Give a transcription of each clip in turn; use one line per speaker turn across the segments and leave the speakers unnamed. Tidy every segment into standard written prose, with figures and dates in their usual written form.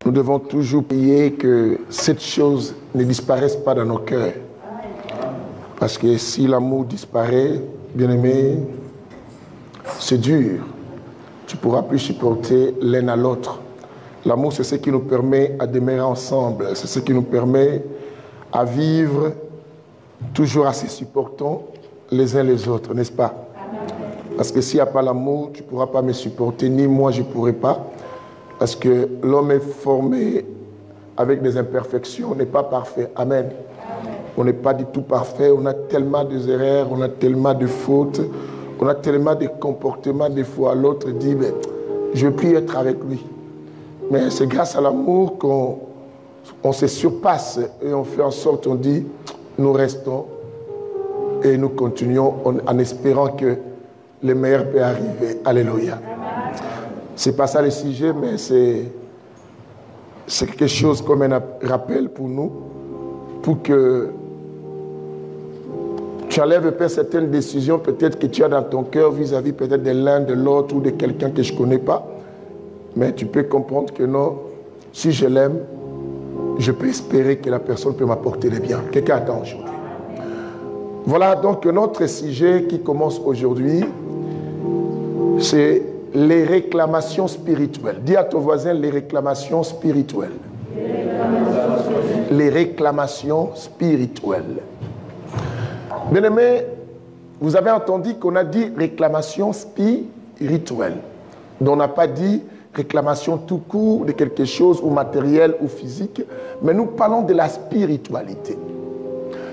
Nous devons toujours prier que cette chose ne disparaisse pas dans nos cœurs. Parce que si l'amour disparaît, bien-aimé, c'est dur. Tu ne pourras plus supporter l'un à l'autre. L'amour, c'est ce qui nous permet à demeurer ensemble. C'est ce qui nous permet à vivre toujours assez supportants les uns les autres, n'est-ce pas? Parce que s'il n'y a pas l'amour, tu ne pourras pas me supporter, ni moi je ne pourrai pas. Parce que l'homme est formé avec des imperfections, on n'est pas parfait. Amen. On n'est pas du tout parfait, on a tellement d'erreurs, on a tellement de fautes, on a tellement de comportements, des fois l'autre dit, mais je ne veux plus être avec lui. Mais c'est grâce à l'amour qu'on se surpasse et on fait en sorte, on dit, nous restons et nous continuons en espérant que le meilleur peut arriver. Alléluia. Ce n'est pas ça le sujet, mais c'est quelque chose comme un rappel pour nous, pour que tu enlèves peut-être certaines décisions, peut-être que tu as dans ton cœur vis-à-vis peut-être de l'un, de l'autre ou de quelqu'un que je ne connais pas. Mais tu peux comprendre que non, si je l'aime, je peux espérer que la personne peut m'apporter le bien. Quelqu'un attend aujourd'hui. Voilà donc notre sujet qui commence aujourd'hui. C'est les réclamations spirituelles. Dis à ton voisin les réclamations spirituelles. Les réclamations spirituelles. Bien-aimés, vous avez entendu qu'on a dit réclamation spirituelle. Donc on n'a pas dit réclamation tout court de quelque chose ou matériel ou physique, mais nous parlons de la spiritualité.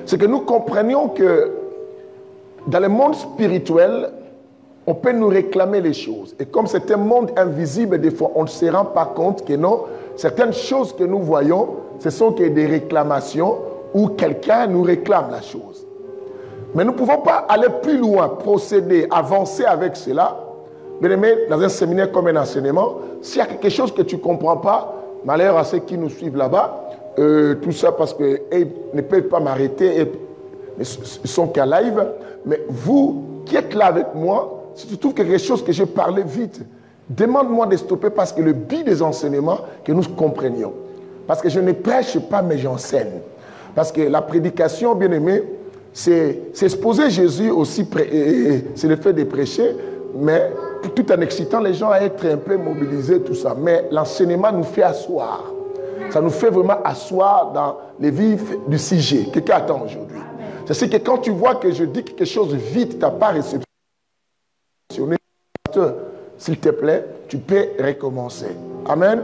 C'est que nous comprenions que dans le monde spirituel, on peut nous réclamer les choses. Et comme c'est un monde invisible, des fois, on ne se rend pas compte que non, certaines choses que nous voyons, ce sont que des réclamations où quelqu'un nous réclame la chose. Mais nous ne pouvons pas aller plus loin, procéder, avancer avec cela. Bien aimé, dans un séminaire comme un enseignement, s'il y a quelque chose que tu ne comprends pas, malheur à ceux qui nous suivent là-bas, tout ça parce qu'ils ne peuvent pas m'arrêter, ils sont qu'à live. Mais vous qui êtes là avec moi, si tu trouves quelque chose que j'ai parlé vite, demande-moi de stopper parce que le but des enseignements, que nous comprenions. Parce que je ne prêche pas, mais j'enseigne. Parce que la prédication, bien aimé, c'est exposer Jésus aussi, c'est le fait de prêcher, mais tout en excitant les gens à être un peu mobilisés, tout ça. Mais l'enseignement nous fait asseoir. Ça nous fait vraiment asseoir dans les vifs du sujet. Quelqu'un attend aujourd'hui. C'est que quand tu vois que je dis quelque chose vite, tu n'as pas réceptionné, s'il te plaît, tu peux recommencer. Amen.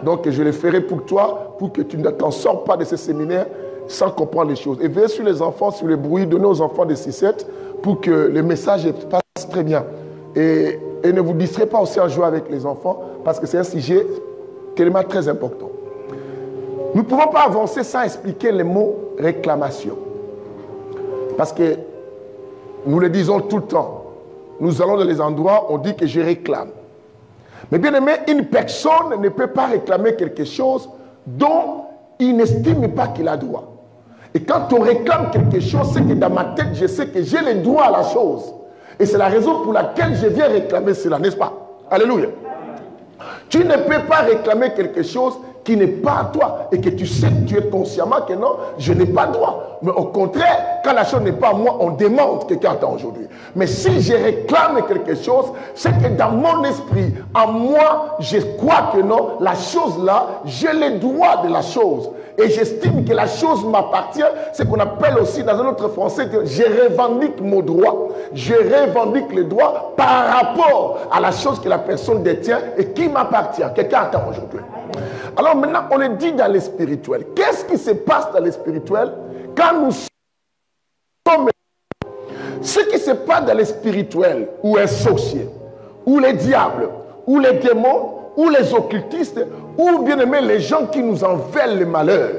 Donc je le ferai pour toi, pour que tu ne t'en sors pas de ce séminaire sans comprendre les choses. Et veillez sur les enfants, sur le bruit, donnez aux enfants des 6-7 pour que le message passe très bien. Et ne vous distrayez pas aussi en jouant avec les enfants, parce que c'est un sujet tellement très important. Nous ne pouvons pas avancer sans expliquer les mots réclamation. Parce que nous le disons tout le temps. Nous allons dans les endroits, on dit que je réclame. Mais bien aimé, une personne ne peut pas réclamer quelque chose dont il n'estime pas qu'il a droit. Et quand on réclame quelque chose, c'est que dans ma tête, je sais que j'ai le droit à la chose. Et c'est la raison pour laquelle je viens réclamer cela, n'est-ce pas? Alléluia. Tu ne peux pas réclamer quelque chose qui n'est pas à toi et que tu sais, tu es consciemment que non, je n'ai pas droit. Mais au contraire, quand la chose n'est pas à moi, on demande quelqu'un attend aujourd'hui. Mais si je réclame quelque chose, c'est que dans mon esprit, en moi, je crois que non, la chose là, j'ai le droit de la chose. Et j'estime que la chose m'appartient, c'est qu'on appelle aussi dans un autre français que je revendique mon droit. Je revendique le droit par rapport à la chose que la personne détient et qui m'appartient. Quelqu'un attend aujourd'hui. Alors maintenant, on le dit dans le spirituel. Qu'est-ce qui se passe dans le spirituel quand nous sommes... Ce qui se passe dans le spirituel, ou un sorcier, ou les diables, ou les démons, ou les occultistes, ou bien aimé les gens qui nous en veulent le malheur,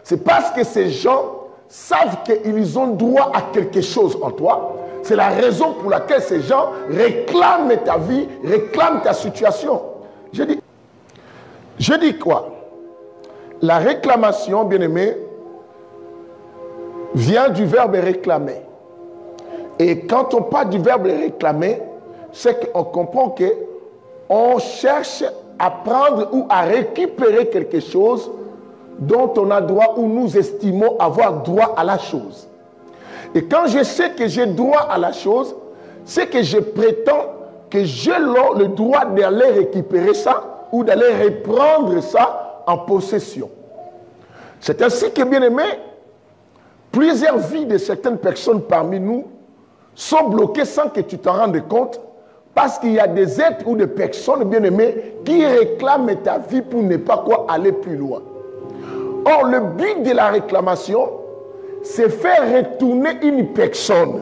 c'est parce que ces gens savent qu'ils ont droit à quelque chose en toi. C'est la raison pour laquelle ces gens réclament ta vie, réclament ta situation. Je dis quoi? La réclamation, bien aimé, vient du verbe réclamer. Et quand on parle du verbe réclamer, c'est qu'on comprend qu'on cherche à prendre ou à récupérer quelque chose dont on a droit ou nous estimons avoir droit à la chose. Et quand je sais que j'ai droit à la chose, c'est que je prétends que j'ai le droit d'aller récupérer ça ou d'aller reprendre ça en possession. C'est ainsi que, bien aimé, plusieurs vies de certaines personnes parmi nous sont bloquées sans que tu t'en rendes compte, parce qu'il y a des êtres ou des personnes, bien aimées, qui réclament ta vie pour ne pas quoi aller plus loin. Or, le but de la réclamation, c'est faire retourner une personne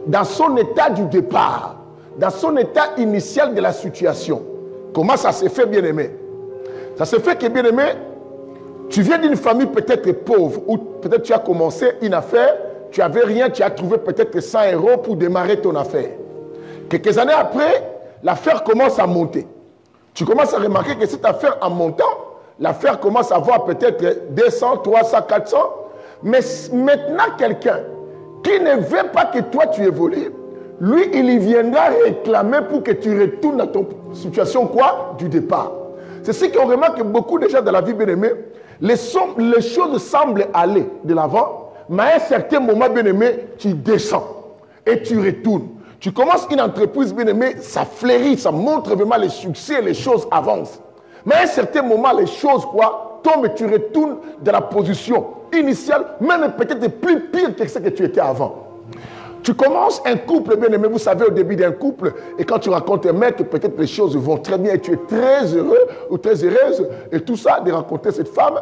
dans son état du départ, dans son état initial de la situation. Comment ça se fait, bien aimé? Ça se fait que, bien aimé, tu viens d'une famille peut-être pauvre, ou peut-être tu as commencé une affaire, tu n'avais rien, tu as trouvé peut-être 100 € pour démarrer ton affaire. Quelques années après, l'affaire commence à monter. Tu commences à remarquer que cette affaire en montant, l'affaire commence à avoir peut-être 200, 300, 400. Mais maintenant, quelqu'un qui ne veut pas que toi tu évolues, lui, il y viendra réclamer pour que tu retournes à ton situation quoi? Du départ. C'est ce qu'on remarque beaucoup déjà dans la vie, bien-aimée. Les choses semblent aller de l'avant, mais à un certain moment, bien-aimé, tu descends et tu retournes. Tu commences une entreprise, bien-aimé, ça fleurit, ça montre vraiment les succès, les choses avancent. Mais à un certain moment, les choses quoi, tombent et tu retournes dans la position initiale, même peut-être plus pire que ce que tu étais avant. Tu commences un couple, bien aimé, vous savez, au début d'un couple, et quand tu racontes un mec, peut-être les choses vont très bien et tu es très heureux ou très heureuse, et tout ça, de rencontrer cette femme,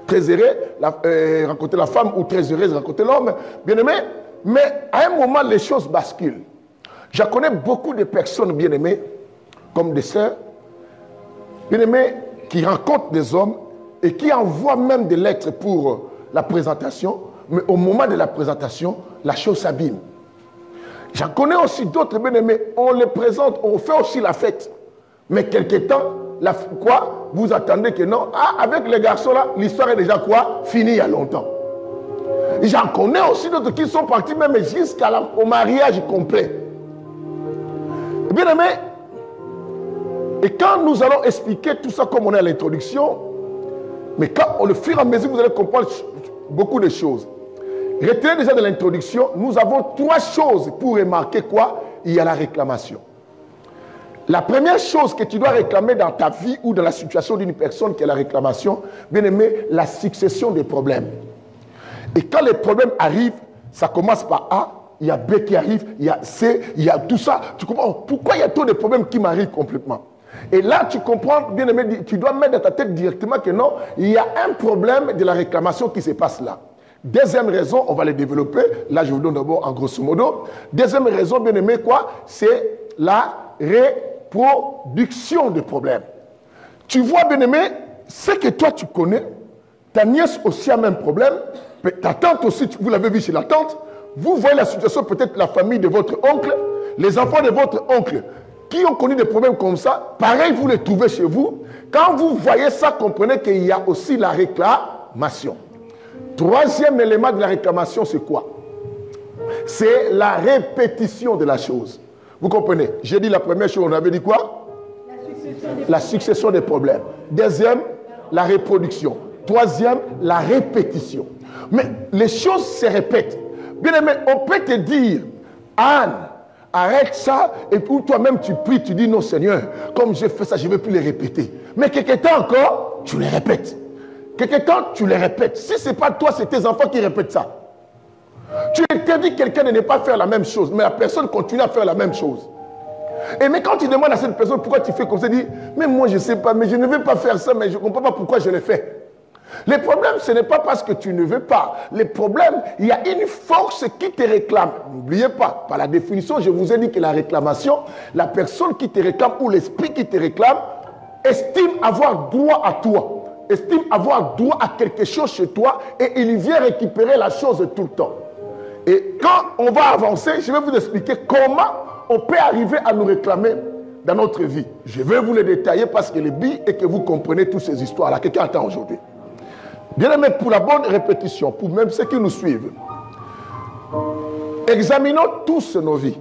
très heureux, rencontrer la femme ou très heureuse, rencontrer l'homme, bien aimé, mais à un moment, les choses basculent. Je connais beaucoup de personnes, bien aimées, comme des sœurs, bien aimées, qui rencontrent des hommes et qui envoient même des lettres pour la présentation, mais au moment de la présentation, la chose s'abîme. J'en connais aussi d'autres, bien aimés, on les présente, on fait aussi la fête. Mais quelque temps, quoi, vous attendez que non, avec les garçons là, l'histoire est déjà quoi, finie il y a longtemps. J'en connais aussi d'autres qui sont partis même jusqu'au mariage complet. Bien aimé, et quand nous allons expliquer tout ça comme on est à l'introduction, mais quand au fur et à mesure vous allez comprendre beaucoup de choses. Retenez déjà de l'introduction, nous avons 3 choses pour remarquer quoi? Il y a la réclamation. La première chose que tu dois réclamer dans ta vie ou dans la situation d'une personne qui est la réclamation, bien aimé, la succession des problèmes. Et quand les problèmes arrivent, ça commence par A, il y a B qui arrive, il y a C, il y a tout ça. Tu comprends? Pourquoi il y a tant de problèmes qui m'arrivent complètement? Et là, tu comprends, bien aimé, tu dois mettre dans ta tête directement que non, il y a un problème de la réclamation qui se passe là. Deuxième raison, on va les développer. Là, je vous donne d'abord en grosso modo. Deuxième raison, bien aimé, quoi? C'est la reproduction des problèmes. Tu vois, bien aimé, ce que toi tu connais, ta nièce aussi a le même problème, ta tante aussi, vous l'avez vu chez la tante, vous voyez la situation, peut-être la famille de votre oncle, les enfants de votre oncle, qui ont connu des problèmes comme ça, pareil, vous les trouvez chez vous. Quand vous voyez ça, comprenez qu'il y a aussi la réclamation. Troisième élément de la réclamation, c'est quoi? C'est la répétition de la chose. Vous comprenez? J'ai dit la première chose, on avait dit quoi? La succession des problèmes. Deuxième, la reproduction. Troisième, la répétition. Mais les choses se répètent. Bien aimé, on peut te dire, Anne, arrête ça, et pour toi-même tu pries, tu dis non Seigneur, comme j'ai fait ça, je ne vais plus les répéter. Mais quelque temps encore, tu les répètes. Quelque temps, tu les répètes. Si ce n'est pas toi, c'est tes enfants qui répètent ça. Tu interdis quelqu'un de ne pas faire la même chose, mais la personne continue à faire la même chose. Et mais quand tu demandes à cette personne pourquoi tu fais comme ça, tu dis, mais moi je ne sais pas, mais je ne veux pas faire ça, mais je ne comprends pas pourquoi je le fais. Les problèmes, ce n'est pas parce que tu ne veux pas. Les problèmes, il y a une force qui te réclame. N'oubliez pas, par la définition, je vous ai dit que la réclamation, la personne qui te réclame ou l'esprit qui te réclame, estime avoir droit à toi. Estime avoir droit à quelque chose chez toi et il vient récupérer la chose tout le temps. Et quand on va avancer, je vais vous expliquer comment on peut arriver à nous réclamer dans notre vie. Je vais vous les détailler parce que le but est que vous comprenez toutes ces histoires-là. Quelqu'un attend aujourd'hui. Bien aimé, pour la bonne répétition, pour même ceux qui nous suivent, examinons tous nos vies.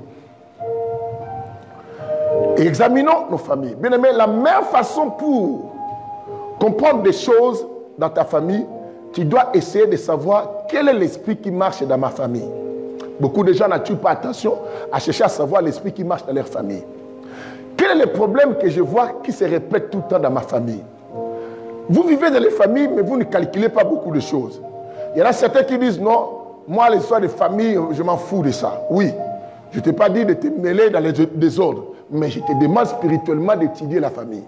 Et examinons nos familles. Bien aimé, la meilleure façon pour comprendre des choses dans ta famille, tu dois essayer de savoir quel est l'esprit qui marche dans ma famille. Beaucoup de gens n'attirent pas attention à chercher à savoir l'esprit qui marche dans leur famille. Quel est le problème que je vois qui se répète tout le temps dans ma famille? Vous vivez dans les familles, mais vous ne calculez pas beaucoup de choses. Il y en a certains qui disent non, moi l'histoire de famille, je m'en fous de ça. Oui, je ne t'ai pas dit de te mêler dans les désordres, mais je te demande spirituellement d'étudier la famille.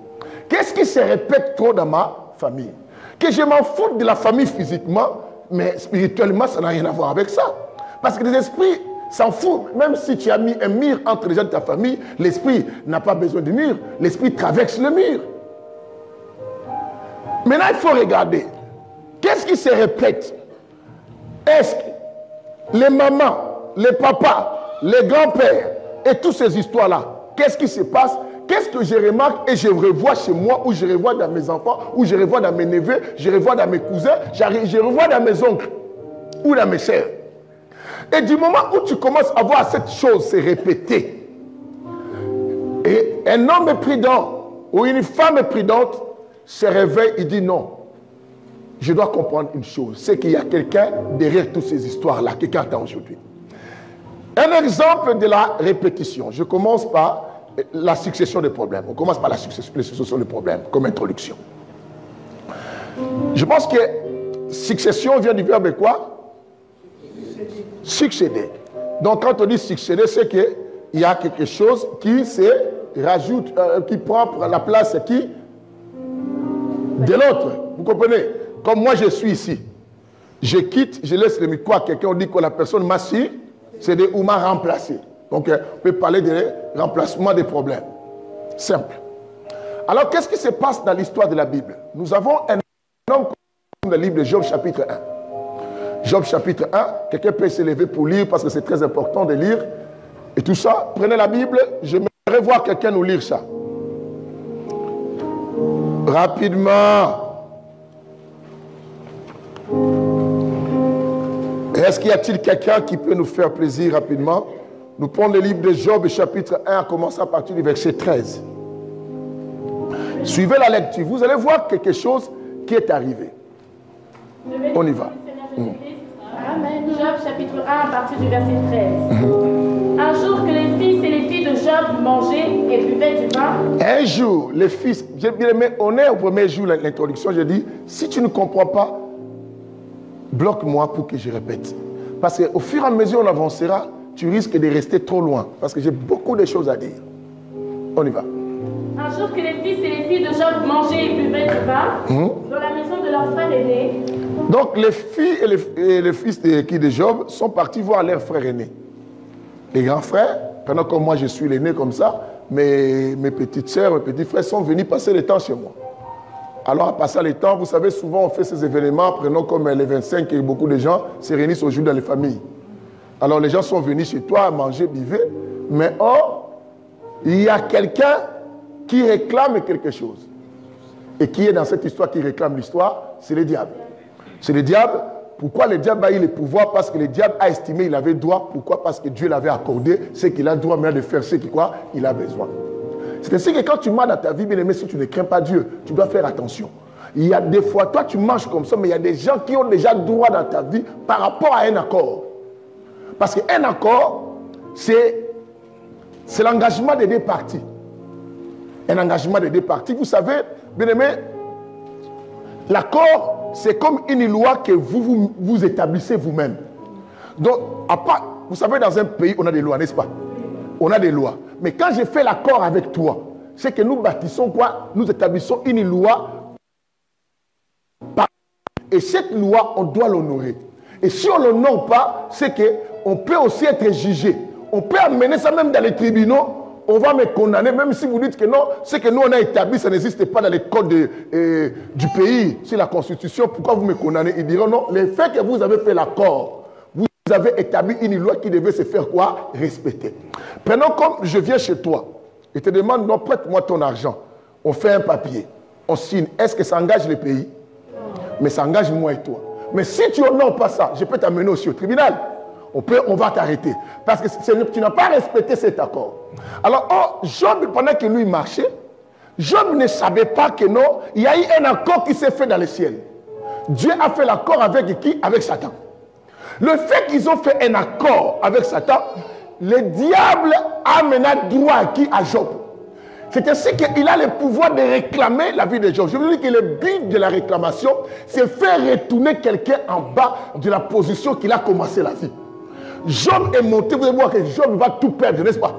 Qu'est-ce qui se répète trop dans ma famille? Que je m'en fous de la famille physiquement, mais spirituellement, ça n'a rien à voir avec ça. Parce que les esprits s'en foutent. Même si tu as mis un mur entre les gens de ta famille, l'esprit n'a pas besoin de mur. L'esprit traverse le mur. Maintenant, il faut regarder. Qu'est-ce qui se répète? Est-ce que les mamans, les papas, les grands-pères et toutes ces histoires-là, qu'est-ce qui se passe? Qu'est-ce que je remarque et je revois chez moi, ou je revois dans mes enfants, ou je revois dans mes neveux, je revois dans mes cousins, je revois dans mes oncles ou dans mes sœurs. Et du moment où tu commences à voir cette chose se répéter, et un homme prudent ou une femme prudente se réveille et dit non, je dois comprendre une chose, c'est qu'il y a quelqu'un derrière toutes ces histoires-là, quelqu'un attend aujourd'hui. Un exemple de la répétition, je commence par la succession des problèmes. On commence par la succession des problèmes comme introduction. Je pense que succession vient du verbe quoi? Succéder. Donc quand on dit succéder, c'est qu'il y a quelque chose qui se rajoute, qui prend la place qui? De l'autre. Vous comprenez? Comme moi je suis ici. Je quitte, je laisse le micro à quelqu'un, on dit que la personne m'a succédé ou m'a remplacé. Donc, on peut parler de remplacement des problèmes. Simple. Alors, qu'est-ce qui se passe dans l'histoire de la Bible? Nous avons un homme comme le livre de Job chapitre 1. Job chapitre 1, quelqu'un peut s'élever pour lire parce que c'est très important de lire. Et tout ça, prenez la Bible, j'aimerais voir quelqu'un nous lire ça. Rapidement. Est-ce qu'il y a-t-il quelqu'un qui peut nous faire plaisir rapidement? Nous prenons le livre de Job, chapitre 1, à commencer à partir du verset 13. Suivez la lecture. Vous allez voir quelque chose qui est arrivé. On y va.
Amen. Job, chapitre 1, à partir du verset 13. Un jour que les fils et les filles de Job mangeaient et buvaient du vin. Un
jour, les fils, j'ai bien aimé, on est au premier jour de l'introduction, je dis, si tu ne comprends pas, bloque-moi pour que je répète. Parce qu'au fur et à mesure on avancera, tu risques de rester trop loin. Parce que j'ai beaucoup de choses à dire. On y va.
Un jour que les fils et les filles de Job mangeaient et buvaient du vin dans la maison de leur frère aîné.
Donc les filles et les fils de Job sont partis voir leur frère aîné. Les grands frères, pendant que moi je suis l'aîné comme ça, mes petites sœurs, mes petits frères sont venus passer le temps chez moi. Alors, à passer le temps, vous savez, souvent on fait ces événements, prenons comme les 25 et beaucoup de gens se réunissent aujourd'hui dans les familles. Alors, les gens sont venus chez toi à manger, buvez, mais il y a quelqu'un qui réclame quelque chose. Et qui est dans cette histoire qui réclame l'histoire? C'est le diable. C'est le diable. Pourquoi le diable a eu le pouvoir? Parce que le diable a estimé qu'il avait droit. Pourquoi? Parce que Dieu l'avait accordé. C'est qu'il a droit maintenant de faire ce qu'il a besoin. C'est ainsi que quand tu manges dans ta vie, bien aimé, si tu ne crains pas Dieu, tu dois faire attention. Il y a des fois, toi tu manges comme ça, mais il y a des gens qui ont déjà droit dans ta vie par rapport à un accord. Parce qu'un accord, c'est l'engagement des deux parties. Un engagement des deux parties. Vous savez, bien aimé, l'accord, c'est comme une loi que vous établissez vous-même. Donc, à part, vous savez, dans un pays, on a des lois, n'est-ce pas? On a des lois. Mais quand je fais l'accord avec toi, c'est que nous bâtissons quoi? Nous établissons une loi. Et cette loi, on doit l'honorer. Et si on ne l'honore pas, c'est qu'on peut aussi être jugé. On peut amener ça même dans les tribunaux. On va me condamner, même si vous dites que non, ce que nous on a établi, ça n'existe pas dans les codes du pays, sur la constitution. Pourquoi vous me condamnez? Ils diront non, le fait que vous avez fait l'accord, vous avez établi une loi qui devait se faire quoi? Respecter. Prenons comme je viens chez toi et te demande, non, prête-moi ton argent. On fait un papier, on signe. Est-ce que ça engage le pays? Mais ça engage moi et toi. Mais si tu n'honores pas ça, je peux t'amener aussi au tribunal. on va t'arrêter. Parce que tu n'as pas respecté cet accord. Alors, Job, pendant que lui marchait, Job ne savait pas que non, il y a eu un accord qui s'est fait dans le ciel. Dieu a fait l'accord avec qui? Avec Satan. Le fait qu'ils ont fait un accord avec Satan, le diable a maintenant droit à qui? À Job. C'est ainsi qu'il a le pouvoir de réclamer la vie de Job. Je veux dire que le but de la réclamation, c'est faire retourner quelqu'un en bas de la position qu'il a commencé la vie. Job est monté, vous allez voir que Job va tout perdre, n'est-ce pas?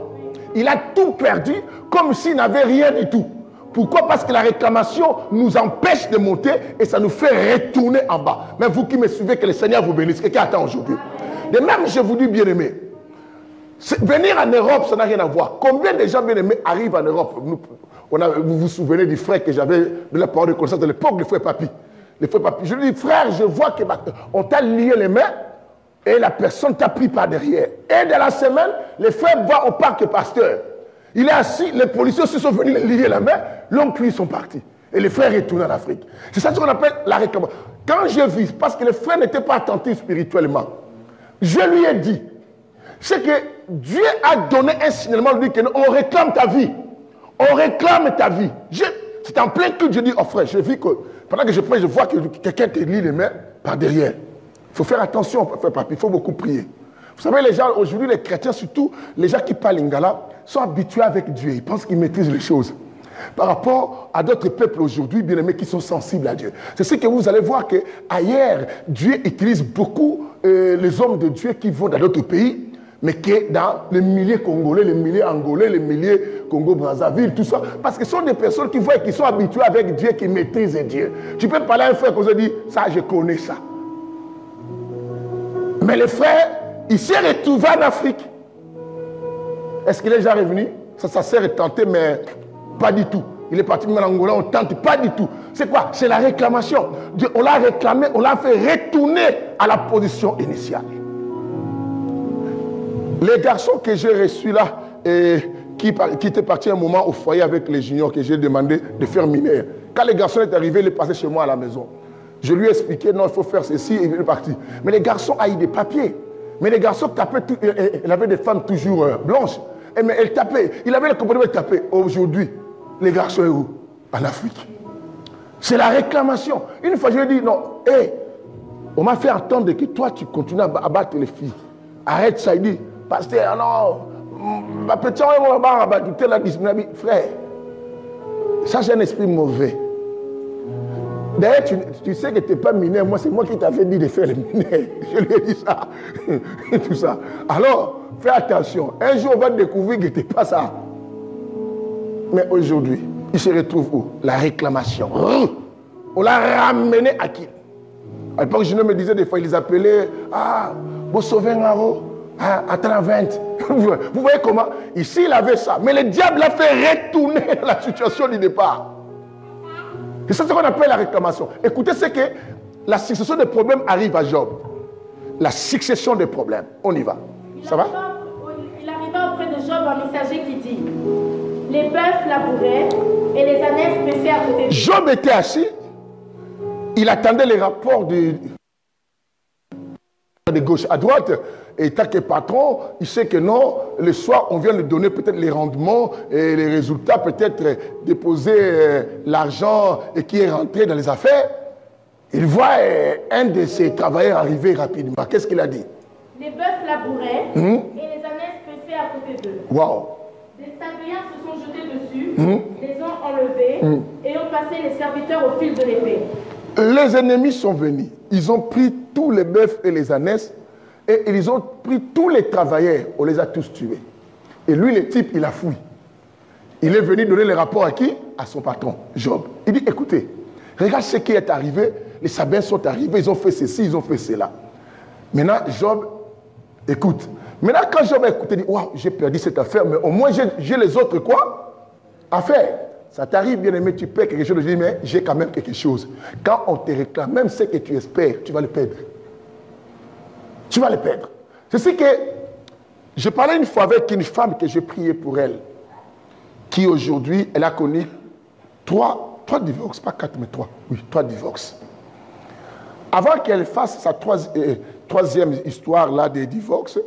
Il a tout perdu comme s'il n'avait rien du tout. Pourquoi? Parce que la réclamation nous empêche de monter et ça nous fait retourner en bas. Mais vous qui me suivez, que le Seigneur vous bénisse. Quelqu'un attend aujourd'hui. De même, je vous dis, bien-aimés, venir en Europe, ça n'a rien à voir. Combien de gens bien-aimés arrivent en Europe? Vous vous souvenez du frère que j'avais de la parole de connaissance de l'époque, le frère Papi. Je lui dis, frère, je vois qu'on t'a lié les mains et la personne t'a pris par derrière. Et dans la semaine, le frère va au parc pasteur. Il est assis, les policiers se sont venus lier la main, l'homme puis ils sont partis. Et les frères retournent en Afrique. C'est ça qu'on appelle la réclamation. Quand je vis, parce que les frères n'étaient pas attentifs spirituellement, je lui ai dit, c'est que Dieu a donné un signalement, lui dit qu'on réclame ta vie. On réclame ta vie. C'est en plein culte, je dis, oh frère, je vis que, pendant que je prie, je vois que quelqu'un te lie les mains par derrière. Il faut faire attention, frère Papi, il faut beaucoup prier. Vous savez, les gens, aujourd'hui, les chrétiens, surtout les gens qui parlent lingala, sont habitués avec Dieu. Ils pensent qu'ils maîtrisent les choses. Par rapport à d'autres peuples aujourd'hui, bien aimés, qui sont sensibles à Dieu. C'est ce que vous allez voir qu'ailleurs, Dieu utilise beaucoup les hommes de Dieu qui vont dans d'autres pays, mais qui est dans les milliers congolais, les milliers angolais, les milliers Congo-Brazzaville, tout ça. Parce que ce sont des personnes qui voient, qui sont habituées avec Dieu, qui maîtrisent Dieu. Tu peux parler à un frère qui se dit, ça, je connais ça. Mais le frère, il s'est retrouvé en Afrique. Est-ce qu'il est déjà revenu? Ça s'est retenté, mais pas du tout. Il est parti en Angola, on tente, pas du tout. C'est quoi? C'est la réclamation. On l'a réclamé, on l'a fait retourner à la position initiale. Les garçons que j'ai reçus là, qui étaient partis un moment au foyer avec les juniors que j'ai demandé de faire mineur. Quand les garçons est arrivé, il est passé chez moi à la maison. Je lui ai expliqué, non, il faut faire ceci, et il est parti. Mais les garçons ont eu des papiers. Mais les garçons tapaient, il avait des femmes toujours blanches. Mais elles tapaient. Il avait le comportement de taper. Aujourd'hui, les garçons sont où? En Afrique. C'est la réclamation. Une fois, je lui ai dit, non, on m'a fait entendre que toi, tu continues à battre les filles. Arrête ça. Il dit, pasteur, non, ma petite, on va battre la discipline. Frère, ça, c'est un esprit mauvais. D'ailleurs, tu sais que tu n'es pas mineur. Moi, c'est moi qui t'avais dit de faire le mineur. Je lui ai dit ça. Tout ça. Alors, fais attention. Un jour, on va découvrir que tu n'es pas ça. Mais aujourd'hui, il se retrouve où? La réclamation. On l'a ramené à qui? À l'époque, je me disais des fois, ils les appelaient, vous sauvez Ngaro, à 30. Vous voyez comment? Ici, il avait ça. Mais le diable l'a fait retourner à la situation du départ. Et c'est ce qu'on appelle la réclamation. Écoutez, c'est que la succession des problèmes arrive à Job. La succession des problèmes. On y va. Ça va?
Il arriva auprès de Job un messager qui dit, les bœufs labouraient et les ânesses paissaient à côté de lui.
Job était assis. Il attendait les rapports de gauche à droite. Et tant que patron, il sait que non, le soir, on vient lui donner peut-être les rendements et les résultats, peut-être déposer l'argent et qui est rentré dans les affaires. Il voit un de ses travailleurs arriver rapidement. Qu'est-ce qu'il a dit?
Les bœufs labouraient et les ânesses paissaient à côté d'eux.
Wow.
Des Sabriens se sont jetés dessus, les ont enlevés et ont passé les serviteurs au fil de l'épée.
Les ennemis sont venus. Ils ont pris tous les bœufs et les ânesses. Et ils ont pris tous les travailleurs, on les a tous tués. Et lui, le type, il a fui. Il est venu donner le rapport à qui? À son patron, Job. Il dit, écoutez, regarde ce qui est arrivé. Les Sabiens sont arrivés, ils ont fait ceci, ils ont fait cela. Maintenant, Job, écoute. Maintenant, quand Job a écouté, il dit, waouh, j'ai perdu cette affaire, mais au moins j'ai les autres quoi? Affaires. Ça t'arrive, bien aimé, tu perds quelque chose, je dis, mais j'ai quand même quelque chose. Quand on te réclame, même ce que tu espères, tu vas le perdre. Tu vas les perdre. C'est ce que je parlais une fois avec une femme que j'ai prié pour elle, qui aujourd'hui, elle a connu trois divorces, pas 4 mais 3. Oui, 3 divorces. Avant qu'elle fasse sa troisième histoire là des divorces,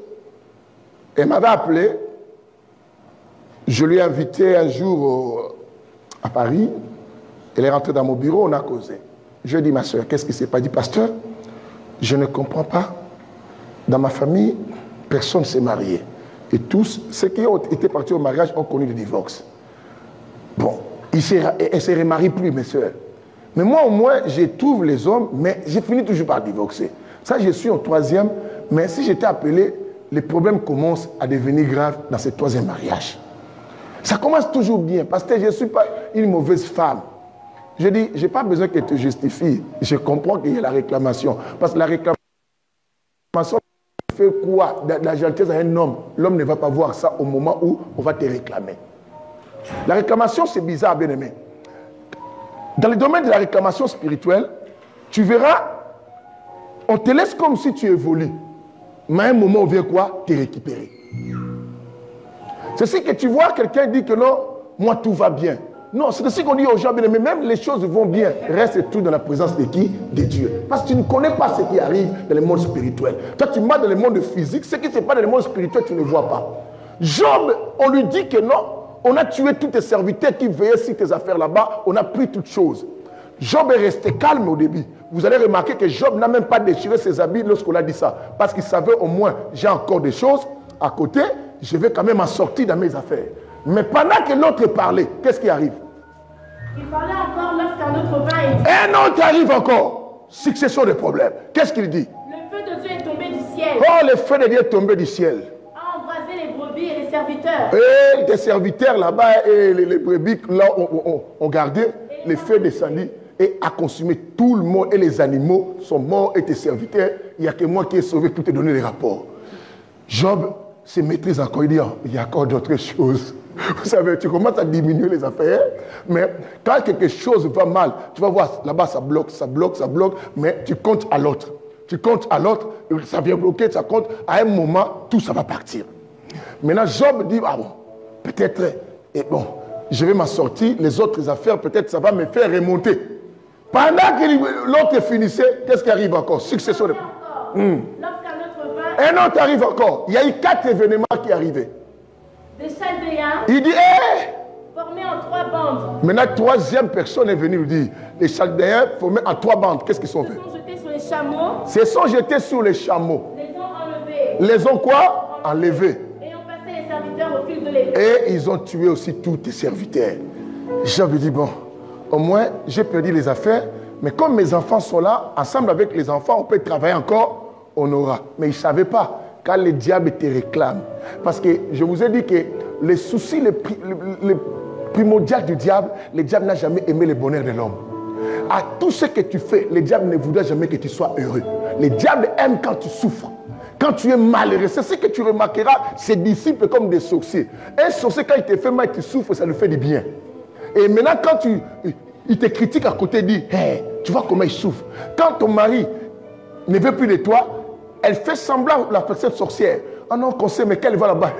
elle m'avait appelé. Je lui ai invité un jour à Paris. Elle est rentrée dans mon bureau, on a causé. Je lui ai dit, ma soeur, qu'est-ce qui s'est passé? Elle dit, pasteur, je ne comprends pas. Dans ma famille, personne ne s'est marié. Et tous, ceux qui ont été partis au mariage ont connu le divorce. Bon, elle ne se remarie plus, mes soeurs. Mais moi, au moins, je trouve les hommes, mais j'ai fini toujours par divorcer. Ça, je suis en troisième, mais si j'étais appelé, les problèmes commencent à devenir graves dans ce troisième mariage. Ça commence toujours bien, parce que je ne suis pas une mauvaise femme. Je dis, je n'ai pas besoin qu'elle te justifie. Je comprends qu'il y a la réclamation. Parce que la réclamation fait quoi? La gentillesse à un homme. L'homme ne va pas voir ça au moment où on va te réclamer. La réclamation, c'est bizarre, bien aimé. Dans le domaine de la réclamation spirituelle, tu verras, on te laisse comme si tu évolues. Mais à un moment, on vient quoi? Te récupérer. C'est ce que tu vois, quelqu'un dit que non, moi tout va bien. Non, c'est ce qu'on dit aux gens, mais même les choses vont bien. Reste tout dans la présence de qui? De Dieu. Parce que tu ne connais pas ce qui arrive dans le monde spirituel. Toi, tu vas dans le monde physique, ce qui se passe dans le monde spirituel, tu ne vois pas. Job, on lui dit que non, on a tué tous tes serviteurs qui veillaient sur tes affaires là-bas, on a pris toutes choses. Job est resté calme au début. Vous allez remarquer que Job n'a même pas déchiré ses habits lorsqu'on a dit ça. Parce qu'il savait au moins, j'ai encore des choses à côté, je vais quand même en sortir dans mes affaires. Mais pendant que l'autre parlait, qu'est-ce qui arrive?
Il parlait encore lorsqu'un autre vint et dit...
Un autre arrive encore. Succession de problèmes. Qu'est-ce qu'il dit?
Le feu de Dieu est tombé du ciel.
Oh, le feu de Dieu est tombé du ciel.
A embrasé les brebis et les serviteurs.
Et des serviteurs là-bas et les brebis là ont gardé. Le feu descendit et a consumé tout le monde. Et les animaux sont morts et tes serviteurs. Il n'y a que moi qui ai sauvé pour te donner les rapports. Job se maîtrise encore. Il dit, oh, il y a encore d'autres choses. Vous savez, tu commences à diminuer les affaires, mais quand quelque chose va mal, tu vas voir, là-bas ça bloque, ça bloque, ça bloque, mais tu comptes à l'autre. Tu comptes à l'autre, ça vient bloquer, ça compte. À un moment, tout ça va partir. Maintenant, Job dit, ah bon, peut-être, et bon, je vais m'en sortir, les autres affaires, peut-être ça va me faire remonter. Pendant que l'autre finissait, qu'est-ce qui arrive encore? Succession de...
Lorsqu'un autre vint...
Un autre arrive encore. Il y a eu 4 événements qui arrivaient.
Des Chaldéens,
il dit, hé!
Formés en 3 bandes.
Maintenant, 3e personne est venue lui dire, les Chaldéens formés en 3 bandes, qu'est-ce qu'ils sont fait?
Se sont jetés sur les chameaux.
Se sont jetés sur les chameaux.
Les ont enlevés.
Les ont quoi? Enlevés.
Et ont passé les serviteurs au fil de l'épée.
Et ils ont tué aussi tous tes serviteurs. J'avais dit, bon, au moins, j'ai perdu les affaires, mais comme mes enfants sont là, ensemble avec les enfants, on peut travailler encore, on aura. Mais ils ne savaient pas. Quand le diable te réclame. Parce que je vous ai dit que les soucis, les primordiaux du diable, le diable n'a jamais aimé le bonheur de l'homme. À tout ce que tu fais, le diable ne voudra jamais que tu sois heureux. Le diable aime quand tu souffres. Quand tu es malheureux, c'est ce que tu remarqueras, ses disciples comme des sorciers. Un sorcier, quand il te fait mal, tu souffres, ça lui fait du bien. Et maintenant, quand il te critique à côté, il dit, hey, tu vois comment il souffre. Quand ton mari ne veut plus de toi, elle fait semblant la cette sorcière. Ah non, qu'on sait, mais qu'elle va là-bas.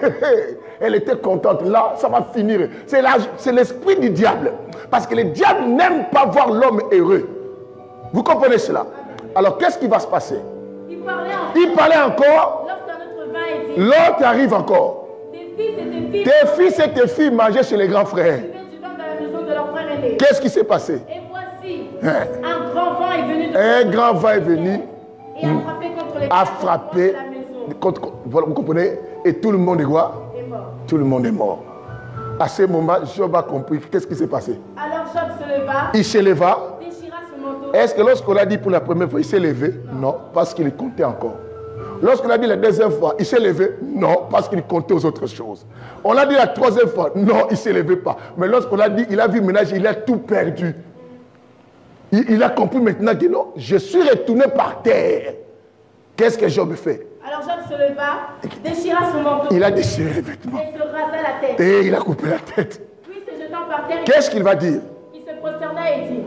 Elle était contente. Là, ça va finir. C'est l'esprit du diable. Parce que le diable n'aime pas voir l'homme heureux. Vous comprenez cela? Alors, qu'est-ce qui va se passer? Il parlait encore. L'autre arrive encore. Tes fils et tes filles mangeaient chez les grands frères. Qu'est-ce qui s'est passé?
Et voici, un grand vent est venu.
Un grand vent est venu.
Et a frappé contre les
a frappé contre, voilà, vous comprenez? Et tout le monde est quoi?
Est mort.
Tout le monde est mort. À ce moment, Job a compris. Qu'est-ce qui s'est passé?
Alors Job se leva.
Il se leva.
Déchira son manteau.
Est-ce que lorsqu'on a dit pour la première fois, il s'est levé? Non, parce qu'il comptait encore. Lorsqu'on a dit la deuxième fois, il s'est levé? Non, parce qu'il comptait aux autres choses. On l'a dit la troisième fois? Non, il ne s'est levé pas. Mais lorsqu'on a dit, il a vu ménage, il a tout perdu. Il a compris maintenant que non, je suis retourné par terre. Qu'est-ce que Job fait?
Alors Job se leva, déchira son manteau.
Il a déchiré les vêtements.
Et se rasa la tête.
Et il a coupé la tête.
Puis se jetant par terre.
Qu'est-ce qu'il va dire?
Il se prosterna et dit,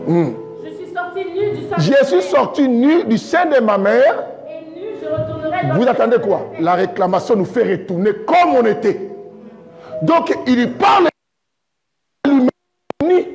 je suis sorti nu du sein.
Je suis sorti nu du sein de ma mère.
Et nu, je retournerai dans.
Vous attendez quoi? La réclamation nous fait retourner comme on était. Donc il parle nu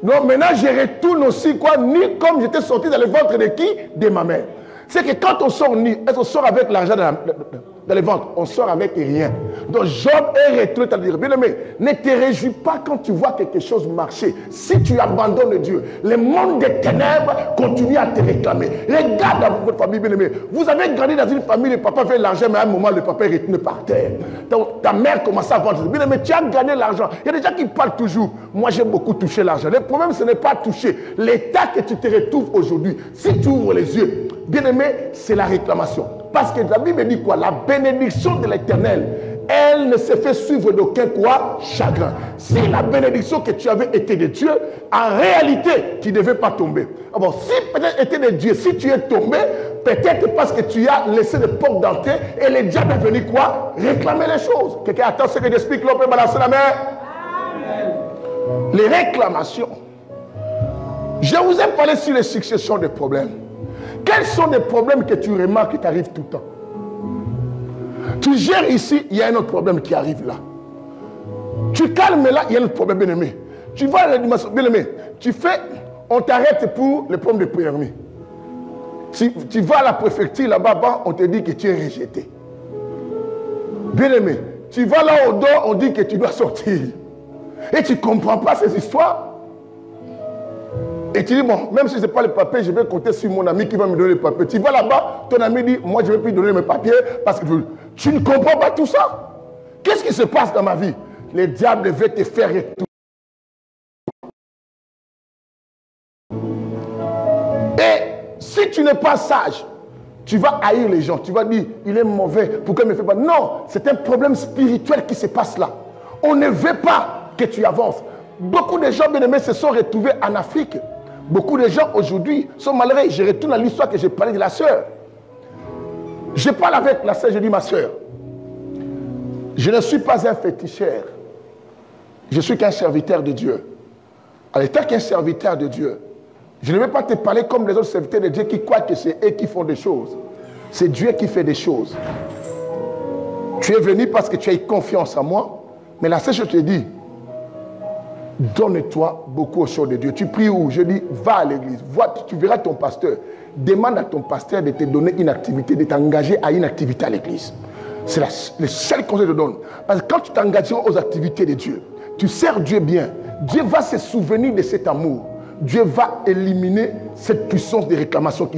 Donc maintenant, je retourne aussi, quoi, ni comme j'étais sorti dans le ventre de qui? De ma mère. C'est que quand on sort nu, est-ce qu'on sort avec l'argent dans le ventre? On sort avec rien. Donc Job est retourné à dire, bien aimé, ne te réjouis pas quand tu vois quelque chose marcher. Si tu abandonnes Dieu, le monde des ténèbres continue à te réclamer. Regarde dans votre famille, bien aimé. Vous avez grandi dans une famille, le papa fait l'argent, mais à un moment, le papa est retenu par terre. Donc ta mère commence à vendre. Bien aimé, tu as gagné l'argent. Il y a des gens qui parlent toujours. Moi, j'ai beaucoup touché l'argent. Le problème, ce n'est pas toucher. L'état que tu te retrouves aujourd'hui, si tu ouvres les yeux, bien aimé, c'est la réclamation. Parce que la Bible dit quoi? La bénédiction de l'Éternel, elle ne se fait suivre d'aucun quoi? Chagrin. Si la bénédiction que tu avais été de Dieu, en réalité, tu ne devais pas tomber. Alors, si peut-être était de Dieu, si tu es tombé, peut-être parce que tu as laissé des portes d'entrée et le diable est venu quoi? Réclamer les choses. Quelqu'un attend ce que j'explique, l'on peut balancer la main. Amen. Les réclamations. Je vous ai parlé sur les successions de problèmes. Quels sont les problèmes que tu remarques qui t'arrivent tout le temps? Tu gères ici, il y a un autre problème qui arrive là. Tu calmes là, il y a un autre problème, bien aimé. Tu vas à la dimension, bien aimé. Tu fais, on t'arrête pour les problèmes de permis. Si tu vas à la préfecture là-bas, on te dit que tu es rejeté. Bien aimé, tu vas là au dos, on dit que tu dois sortir. Et tu ne comprends pas ces histoires. Et tu dis, bon, même si ce n'est pas le papier, je vais compter sur mon ami qui va me donner le papier. Tu vas là-bas, ton ami dit, moi je ne vais plus donner mes papiers parce que tu ne comprends pas tout ça. Qu'est-ce qui se passe dans ma vie? Le diable veut te faire retourner. Et si tu n'es pas sage, tu vas haïr les gens. Tu vas dire, il est mauvais, pourquoi il ne me fait pas? Non, c'est un problème spirituel qui se passe là. On ne veut pas que tu avances. Beaucoup de gens, bien aimés, se sont retrouvés en Afrique. Beaucoup de gens aujourd'hui sont malheureux. Je retourne à l'histoire que j'ai parlé de la sœur. Je parle avec la sœur, je dis, ma sœur, je ne suis pas un féticheur. Je suis qu'un serviteur de Dieu. En étant qu'un serviteur de Dieu, je ne vais pas te parler comme les autres serviteurs de Dieu qui croient que c'est eux qui font des choses. C'est Dieu qui fait des choses. Tu es venu parce que tu as eu confiance en moi. Mais la sœur, je te dis, donne-toi beaucoup aux choses de Dieu. Tu pries où? Je dis, va à l'église. Tu verras ton pasteur. Demande à ton pasteur de te donner une activité, de t'engager à une activité à l'église. C'est le seul conseil que je te donne. Parce que quand tu t'engageras aux activités de Dieu, tu sers Dieu bien. Dieu va se souvenir de cet amour. Dieu va éliminer cette puissance de réclamation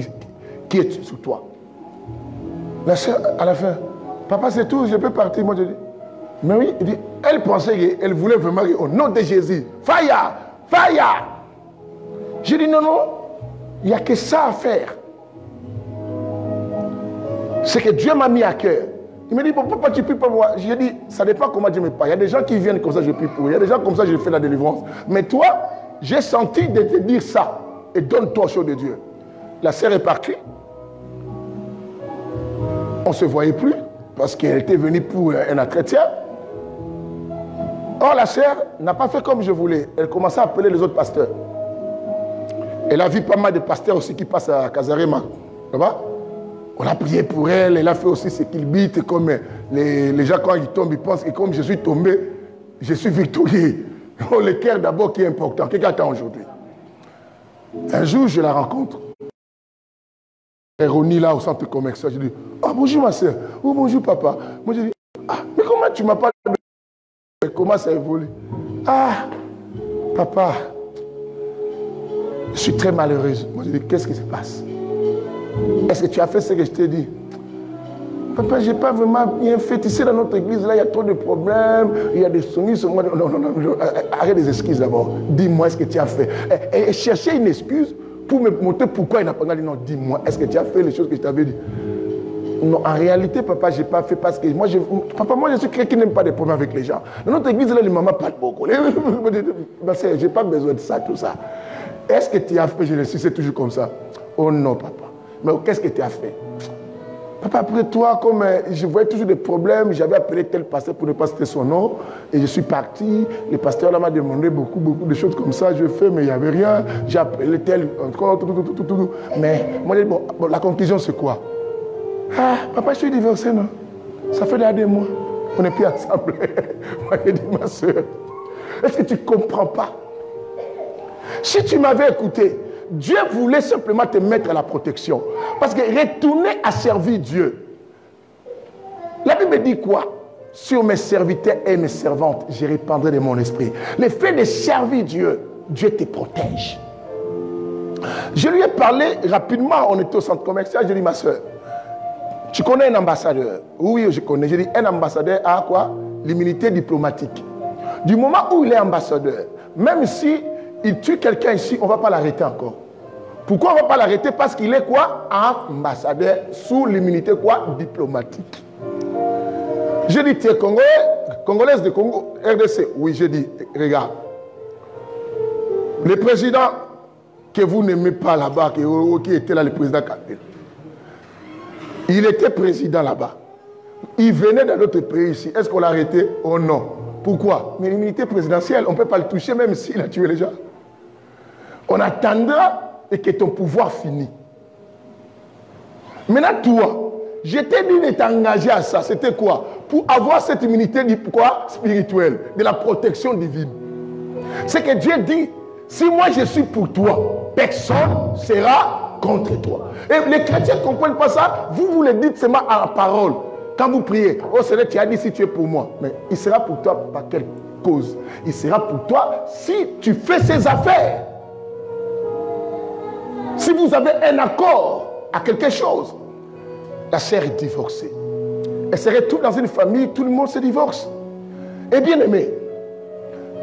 qui est sur toi. La sœur, à la fin, papa, c'est tout, je peux partir. Moi, je dis, mais oui, il dit, elle pensait qu'elle voulait vraiment, au nom de Jésus, fire, fire. J'ai dit, non, non, il n'y a que ça à faire. C'est que Dieu m'a mis à cœur. Il me dit, papa, tu pries pour moi. J'ai dit, ça dépend comment Dieu me parle. Il y a des gens qui viennent comme ça, je prie pour eux. Il y a des gens comme ça, je fais la délivrance. Mais toi, j'ai senti de te dire ça. Et donne-toi aux choses de Dieu. La sœur est partie. On ne se voyait plus parce qu'elle était venue pour un entretien. Or, la sœur n'a pas fait comme je voulais. Elle commençait à appeler les autres pasteurs. Elle a vu pas mal de pasteurs aussi qui passent à Casarema. On a prié pour elle. Elle a fait aussi ce qu'il bite. Comme les gens, quand ils tombent, ils pensent que comme je suis tombé, je suis victorieux. Oh, le cœur d'abord qui est important. Quelqu'un attend aujourd'hui. Un jour, je la rencontre. Elle est là au centre commercial. Je dis, oh, bonjour ma soeur. Oh, bonjour papa. Moi, je dis, ah, mais comment tu m'as pas... Comment ça évolue? Ah, papa, je suis très malheureuse. Moi, je dis, qu'est-ce qui se passe? Est-ce que tu as fait ce que je t'ai dit? Papa, je n'ai pas vraiment bien fait. Ici, dans notre église, là, il y a trop de problèmes. Il y a des soumis sur moi. Non, non, non, arrête les excuses d'abord. Dis-moi ce que tu as fait. Et chercher une excuse pour me montrer pourquoi il n'a pas dit non. Dis-moi, est-ce que tu as fait les choses que je t'avais dit? Non, en réalité, papa, je n'ai pas fait parce que moi, je suis quelqu'un qui n'aime pas des problèmes avec les gens. Dans notre église, là, les mamans parlent beaucoup. Je n'ai pas besoin de ça, tout ça. Est-ce que tu as fait? Je le suis, c'est toujours comme ça. Oh non, papa. Mais qu'est-ce que tu as fait? Papa, après toi, comme je voyais toujours des problèmes, j'avais appelé tel pasteur pour ne pas citer son nom, et je suis parti. Le pasteur là m'a demandé beaucoup de choses comme ça. Je fais, mais il n'y avait rien. J'ai appelé tel, encore, tout. Mais moi, bon, la conclusion, c'est quoi? Ah, papa, je suis divorcé, non? Ça fait déjà 2 mois. On n'est plus ensemble. Moi, j'ai dit, ma soeur, est-ce que tu ne comprends pas? Si tu m'avais écouté, Dieu voulait simplement te mettre à la protection. Parce que retourner à servir Dieu. La Bible dit quoi? Sur mes serviteurs et mes servantes, je répandrai de mon esprit. Le fait de servir Dieu, Dieu te protège. Je lui ai parlé rapidement, on était au centre commercial, je lui ai dit, ma soeur, tu connais un ambassadeur? Oui, je connais. Je dis, un ambassadeur a quoi? L'immunité diplomatique. Du moment où il est ambassadeur, même si il tue quelqu'un ici, on ne va pas l'arrêter encore. Pourquoi on ne va pas l'arrêter? Parce qu'il est quoi? Ambassadeur sous l'immunité quoi? Diplomatique. Je dis, tu es Congolais, Congolaise de Congo, RDC. Oui, je dis, regarde. Le président que vous n'aimez pas là-bas, qui était là, le président Kabila, il était président là-bas. Il venait dans notre pays ici. Est-ce qu'on l'a arrêté? Oh non. Pourquoi? Mais l'immunité présidentielle, on ne peut pas le toucher même s'il a tué les gens. On attendra et que ton pouvoir finisse. Maintenant, toi, je t'ai dit de t'engager à ça. C'était quoi? Pour avoir cette immunité spirituelle, de la protection divine. C'est que Dieu dit, si moi je suis pour toi, personne ne sera contre toi. Et les chrétiens ne comprennent pas ça. Vous le dites seulement en parole. Quand vous priez, oh Seigneur, tu as dit si tu es pour moi. Mais il sera pour toi par quelle cause? Il sera pour toi si tu fais ses affaires. Si vous avez un accord à quelque chose. La sœur est divorcée. Elle se retrouve dans une famille, tout le monde se divorce. Et bien aimé,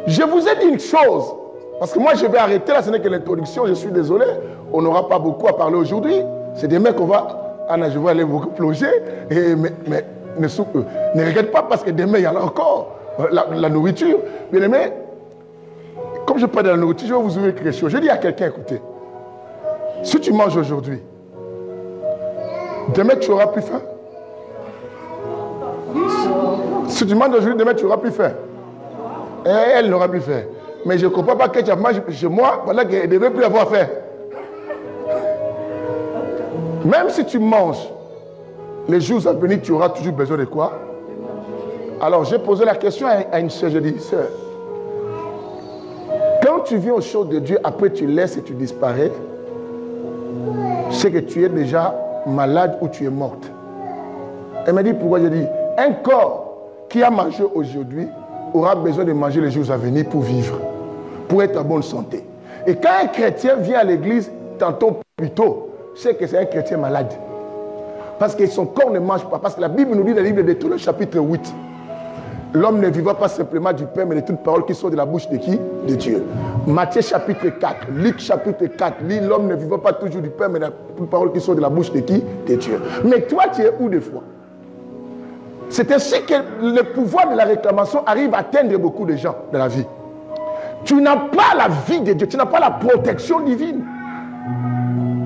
je vous ai dit une chose. Parce que moi je vais arrêter là, ce n'est que l'introduction, je suis désolé. On n'aura pas beaucoup à parler aujourd'hui. C'est demain qu'on va... Anna, je vais aller beaucoup plonger. Mais ne regrette pas parce que demain il y en a encore. La nourriture. Bien aimé, comme je parle de la nourriture, je vais vous ouvrir quelque chose. Je dis à quelqu'un, écoutez, si tu manges aujourd'hui, demain tu auras plus faim. Si tu manges aujourd'hui, demain tu auras plus faim. Et elle n'aura plus faim. Mais je ne comprends pas que tu as mangé chez moi, voilà qu'elle ne devait plus avoir faim. Même si tu manges, les jours à venir, tu auras toujours besoin de quoi? Alors j'ai posé la question à une soeur, je dis, sœur, quand tu viens aux choses de Dieu, après tu laisses et tu disparais, c'est que tu es déjà malade ou tu es morte. Elle m'a dit pourquoi? Je dis, un corps qui a mangé aujourd'hui aura besoin de manger les jours à venir pour vivre, pour être en bonne santé. Et quand un chrétien vient à l'église, tantôt plutôt, c'est que c'est un chrétien malade. Parce que son corps ne mange pas. Parce que la Bible nous dit dans le livre de Deutéronome chapitre 8, l'homme ne vivra pas simplement du pain, mais de toutes paroles qui sont de la bouche de qui? De Dieu. Matthieu chapitre 4, Luc chapitre 4, dit l'homme ne vivra pas toujours du pain, mais de toutes paroles qui sont de la bouche de qui? De Dieu. Mais toi, tu es où des fois? C'est ainsi que le pouvoir de la réclamation arrive à atteindre beaucoup de gens dans la vie. Tu n'as pas la vie de Dieu, tu n'as pas la protection divine.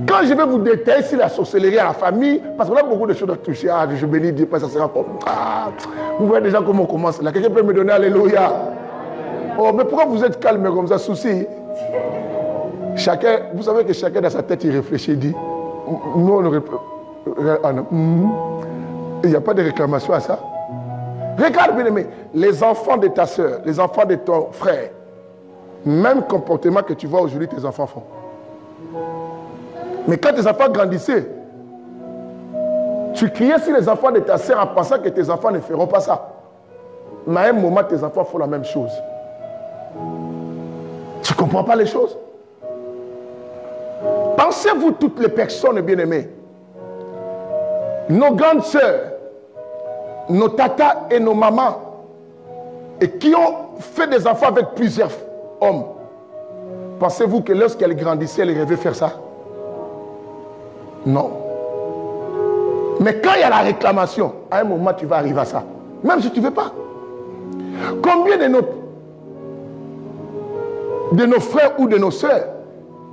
Quand je vais vous détailler sur la sorcellerie à la famille, parce qu'on a beaucoup de choses à toucher, je bénis Dieu, ça sera comme... vous voyez déjà comment on commence là. Quelqu'un peut me donner alléluia. Oh, mais pourquoi vous êtes calme comme ça, souci? Chacun, vous savez que chacun dans sa tête, il réfléchit, il dit, nous on aurait... Il n'y a pas de réclamation à ça. Regarde bien aimé, les enfants de ta soeur, les enfants de ton frère, même comportement que tu vois aujourd'hui tes enfants font. Mais quand tes enfants grandissaient, tu criais sur les enfants de ta soeur en pensant que tes enfants ne feront pas ça. Mais à un moment, tes enfants font la même chose. Tu ne comprends pas les choses? Pensez-vous toutes les personnes bien-aimées, nos grandes sœurs, nos tatas et nos mamans, et qui ont fait des enfants avec plusieurs hommes, pensez-vous que lorsqu'elles grandissaient, elles rêvaient faire ça? Non. Mais quand il y a la réclamation, à un moment, tu vas arriver à ça. Même si tu ne veux pas. Combien de nos frères ou de nos sœurs,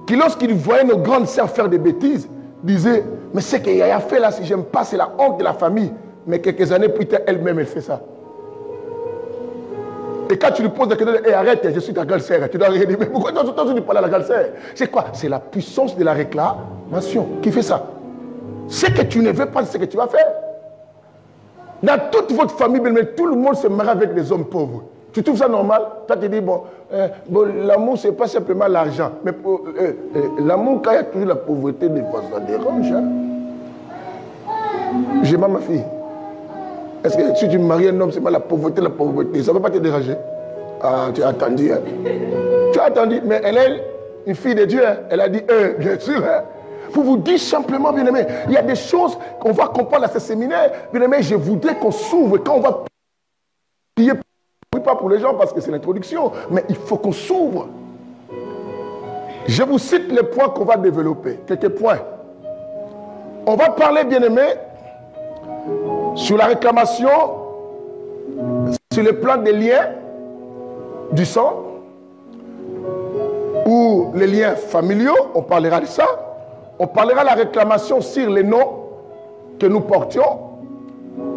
qui lorsqu'ils voyaient nos grandes sœurs faire des bêtises, disaient, mais ce que Yaya fait là, si j'aime pas, c'est la honte de la famille. Mais quelques années plus tard, elle-même, elle fait ça. Et quand tu lui poses la question, hey, arrête, je suis ta grande sœur, tu dois rien dire. Mais pourquoi tu parles à la grande sœur? C'est quoi? C'est la puissance de la réclamation qui fait ça. Ce que tu ne veux pas, c'est ce que tu vas faire. Dans toute votre famille, tout le monde se marie avec des hommes pauvres. Tu trouves ça normal? Toi, tu dis, bon l'amour, ce n'est pas simplement l'argent. Mais l'amour, quand il y a toujours la pauvreté, des fois, ça dérange. Hein? J'ai ma fille. Est-ce que si tu maries un homme, c'est pas la pauvreté, ça ne va pas te déranger? Ah, tu as attendu. Hein? Tu as attendu, mais elle est une fille de Dieu. Hein? Elle a dit, bien sûr. Hein? Pour vous dire simplement, bien aimé, il y a des choses qu'on va comprendre à ce séminaire. Bien aimé, je voudrais qu'on s'ouvre. Quand on va prier, pas pour les gens parce que c'est l'introduction, mais il faut qu'on s'ouvre. Je vous cite les points qu'on va développer. Quelques points. On va parler, bien aimé, sur la réclamation, sur le plan des liens du sang, ou les liens familiaux, on parlera de ça. On parlera de la réclamation sur les noms que nous portions.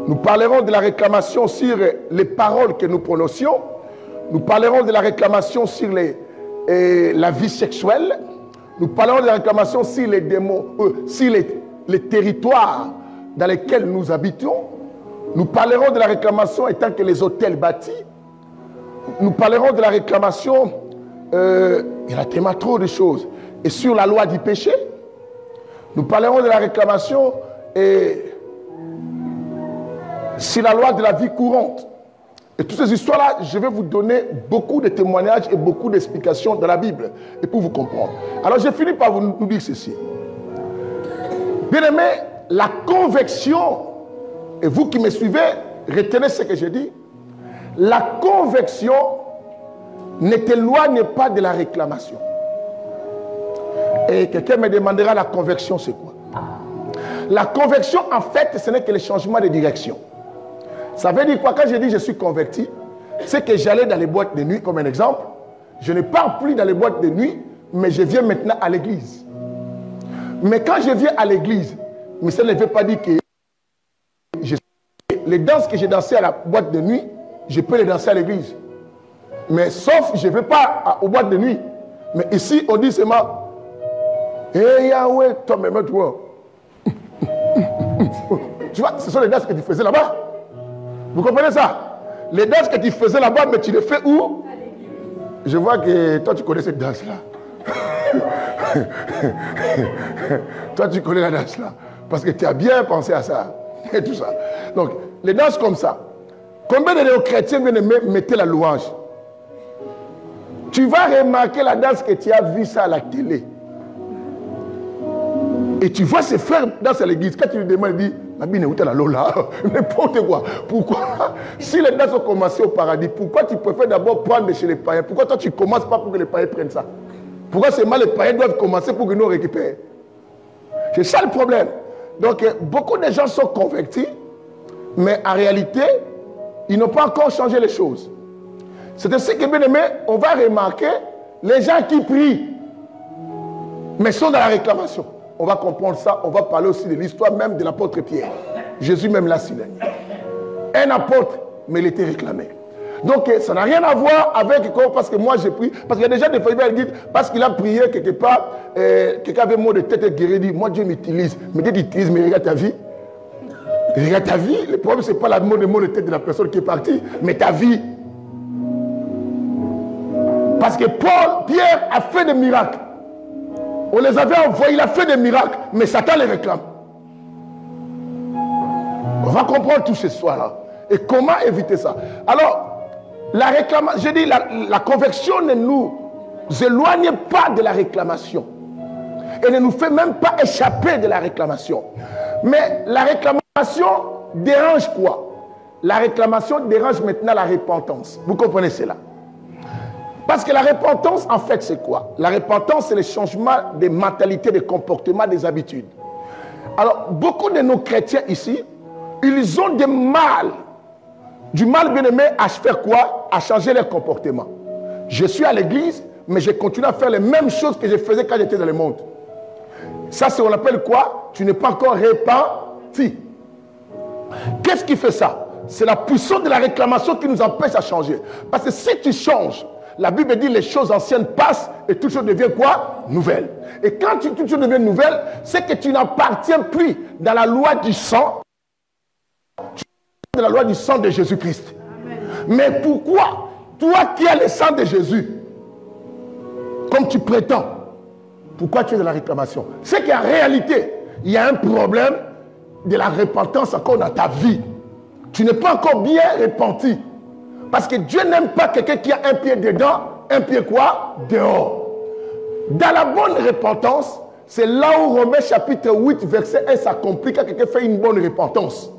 Nous parlerons de la réclamation sur les paroles que nous prononcions. Nous parlerons de la réclamation sur la vie sexuelle. Nous parlerons de la réclamation sur les démons, sur les territoires dans lesquels nous habitons. Nous parlerons de la réclamation étant que les hôtels bâtis. Nous parlerons de la réclamation, il y a tellement trop de choses, et sur la loi du péché. Nous parlerons de la réclamation sur la loi de la vie courante. Et toutes ces histoires-là, je vais vous donner beaucoup de témoignages et beaucoup d'explications dans la Bible, et pour vous comprendre. Alors, j'ai fini par vous dire ceci. Bien aimé, la conviction, et vous qui me suivez, retenez ce que je dis, la conviction ne t'éloigne pas de la réclamation. Et quelqu'un me demandera, la conviction, c'est quoi? La conviction, en fait, ce n'est que le changement de direction. Ça veut dire quoi? Quand je dis je suis converti, c'est que j'allais dans les boîtes de nuit, comme un exemple. Je ne pars plus dans les boîtes de nuit, mais je viens maintenant à l'église. Mais quand je viens à l'église, mais ça ne veut pas dire que les danses que j'ai dansées à la boîte de nuit, je peux les danser à l'église. Mais sauf, je ne vais pas aux boîtes de nuit. Mais ici, on dit seulement, hey Yahweh, toi-même, toi. Tu vois, ce sont les danses que tu faisais là-bas. Vous comprenez ça? Les danses que tu faisais là-bas, mais tu les fais où? Je vois que toi, tu connais cette danse-là. Toi, tu connais la danse-là. Parce que tu as bien pensé à ça. Et tout ça. Donc, les danses comme ça. Combien de chrétiens viennent mettre la louange? Tu vas remarquer la danse que tu as vue ça à la télé. Et tu vois ses frères danser à l'église. Quand tu lui demandes, il dit, Mabine, où t'es la Lola? N'importe quoi. Pourquoi? Si les danses ont commencé au paradis, pourquoi tu préfères d'abord prendre chez les païens? Pourquoi toi tu ne commences pas pour que les païens prennent ça? Pourquoi seulement les païens doivent commencer pour que nous récupérions? C'est ça le problème. Donc, beaucoup de gens sont convertis, mais en réalité, ils n'ont pas encore changé les choses. C'est ainsi que, bien aimé, on va remarquer les gens qui prient, mais sont dans la réclamation. On va comprendre ça. On va parler aussi de l'histoire même de l'apôtre Pierre. Jésus même l'a signé. Un apôtre, mais il était réclamé. Donc, ça n'a rien à voir avec quoi, parce que moi j'ai prié. Parce qu'il y a déjà des fois, ils disent, parce qu'il a prié quelque part, quelqu'un avait mot de tête guéri, il dit, moi Dieu m'utilise. Mais Dieu t'utilise, mais regarde ta vie. Regarde ta vie. Le problème, ce n'est pas le mot de tête de la personne qui est partie, mais ta vie. Parce que Pierre a fait des miracles. On les avait envoyés, il a fait des miracles, mais Satan les réclame. On va comprendre tout ce soir-là. Et comment éviter ça? Alors, la réclamation, je dis, la conviction ne nous éloigne pas de la réclamation. Et ne nous fait même pas échapper de la réclamation. Mais la réclamation dérange quoi? La réclamation dérange maintenant la repentance. Vous comprenez cela? Parce que la repentance, en fait, c'est quoi? La repentance, c'est le changement des mentalités, des comportements, des habitudes. Alors, beaucoup de nos chrétiens ici, ils ont du mal bien aimé à faire quoi? À changer leur comportement. Je suis à l'église, mais je continue à faire les mêmes choses que je faisais quand j'étais dans le monde. Ça, c'est ce qu'on appelle quoi? Tu n'es pas encore repenti. Qu'est-ce qui fait ça? C'est la puissance de la réclamation qui nous empêche à changer. Parce que si tu changes, la Bible dit les choses anciennes passent et toute chose devient quoi? Nouvelle. Et quand toute chose devient nouvelle, c'est que tu n'appartiens plus dans la loi du sang, tu es dans la loi du sang de Jésus-Christ. Mais pourquoi? Toi qui as le sang de Jésus, comme tu prétends, pourquoi tu es dans la réclamation? C'est qu'en réalité, il y a un problème de la repentance encore dans ta vie. Tu n'es pas encore bien repenti. Parce que Dieu n'aime pas quelqu'un qui a un pied dedans, un pied quoi? Dehors. Dans la bonne repentance, c'est là où Romains chapitre 8, verset 1 s'accomplit quand quelqu'un fait une bonne repentance.